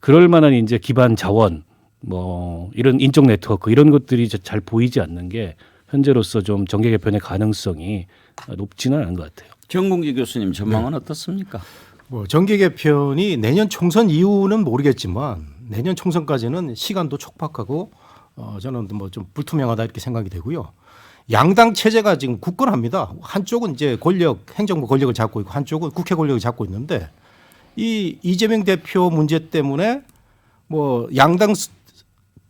그럴 만한 이제 기반 자원 뭐 이런 인적 네트워크 이런 것들이 잘 보이지 않는 게 현재로서 좀 정계 개편의 가능성이 높지는 않은 것 같아요. 정봉기 교수님 전망은 어떻습니까? 뭐 정계 개편이 내년 총선 이후는 모르겠지만 내년 총선까지는 시간도 촉박하고 저는 뭐 좀 불투명하다 이렇게 생각이 되고요. 양당 체제가 지금 굳건합니다. 한쪽은 이제 행정부 권력을 잡고 있고 한쪽은 국회 권력을 잡고 있는데 이 이재명 대표 문제 때문에 뭐 양당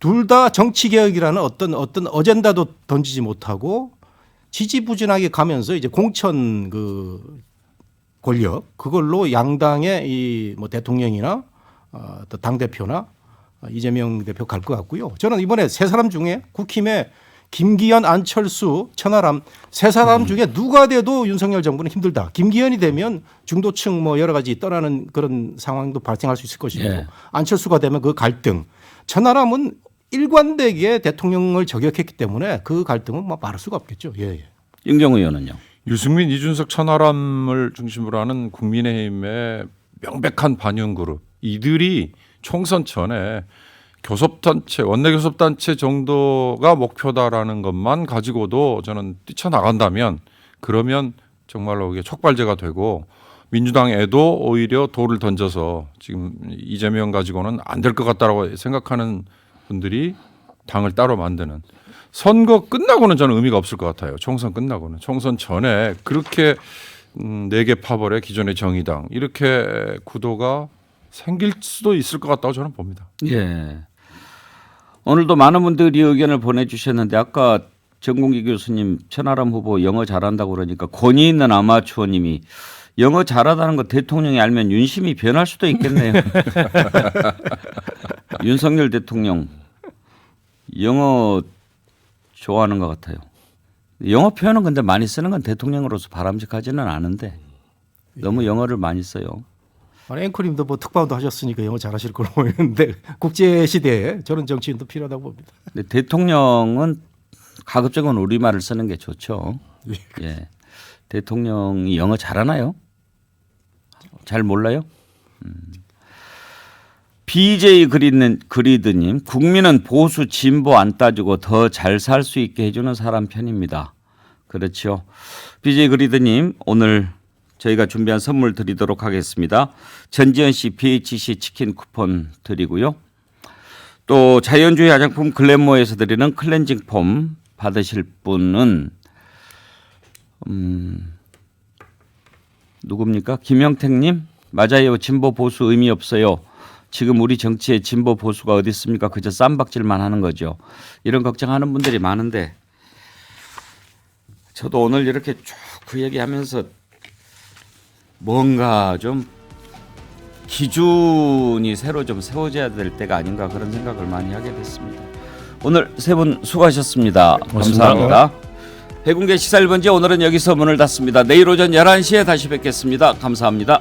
둘 다 정치 개혁이라는 어떤 어젠다도 던지지 못하고 지지부진하게 가면서 이제 공천 그 권력 그걸로 양당의 이 뭐 대통령이나 또 당 대표나 이재명 대표 갈 것 같고요. 저는 이번에 세 사람 중에 국힘에 김기현, 안철수, 천하람 세 사람 중에 누가 돼도 윤석열 정부는 힘들다. 김기현이 되면 중도층 뭐 여러 가지 떠나는 그런 상황도 발생할 수 있을 것이고 예. 안철수가 되면 그 갈등. 천하람은 일관되게 대통령을 저격했기 때문에 그 갈등은 뭐 말할 수가 없겠죠. 예, 예. 임경우 의원은요. 유승민, 이준석, 천하람을 중심으로 하는 국민의힘의 명백한 반영 그룹 이들이 총선 전에 교섭단체, 원내교섭단체 정도가 목표다라는 것만 가지고도 저는 뛰쳐나간다면 그러면 정말로 이게 촉발제가 되고 민주당에도 오히려 돌을 던져서 지금 이재명 가지고는 안 될 것 같다라고 생각하는 분들이 당을 따로 만드는 선거 끝나고는 저는 의미가 없을 것 같아요. 총선 끝나고는. 총선 전에 그렇게 4개 파벌의 기존의 정의당 이렇게 구도가 생길 수도 있을 것 같다고 저는 봅니다. 예. 오늘도 많은 분들이 의견을 보내주셨는데 아까 정공기 교수님 천하람 후보 영어 잘한다고 그러니까 권위 있는 아마추어님이 영어 잘하다는 거 대통령이 알면 윤심이 변할 수도 있겠네요. 윤석열 대통령 영어 좋아하는 것 같아요. 영어 표현은 근데 많이 쓰는 건 대통령으로서 바람직하지는 않은데 너무 영어를 많이 써요. 아니, 앵커님도 뭐 특파원도 하셨으니까 영어 잘하실 걸로 보이는데 국제 시대에 저런 정치인도 필요하다고 봅니다. 근데 대통령은 가급적이면 우리말을 쓰는 게 좋죠. 예. 대통령이 영어 잘하나요? 잘 몰라요? BJ 그리드님, 국민은 보수 진보 안 따지고 더 잘 살 수 있게 해주는 사람 편입니다. 그렇죠. BJ 그리드님, 오늘 저희가 준비한 선물 드리도록 하겠습니다. 전지현 씨 BHC 치킨 쿠폰 드리고요. 또 자연주의 화장품 글래모에서 드리는 클렌징 폼 받으실 분은 누굽니까? 김영택님, 맞아요. 진보 보수 의미 없어요. 지금 우리 정치에 진보 보수가 어디 있습니까? 그저 쌈박질만 하는 거죠. 이런 걱정하는 분들이 많은데 저도 오늘 이렇게 쭉 그 얘기하면서 뭔가 좀 기준이 새로 좀 세워져야 될 때가 아닌가 그런 생각을 많이 하게 됐습니다. 오늘 세 분 수고하셨습니다. 감사합니다. 해군계 시사 1번지 오늘은 여기서 문을 닫습니다. 내일 오전 11시에 다시 뵙겠습니다. 감사합니다.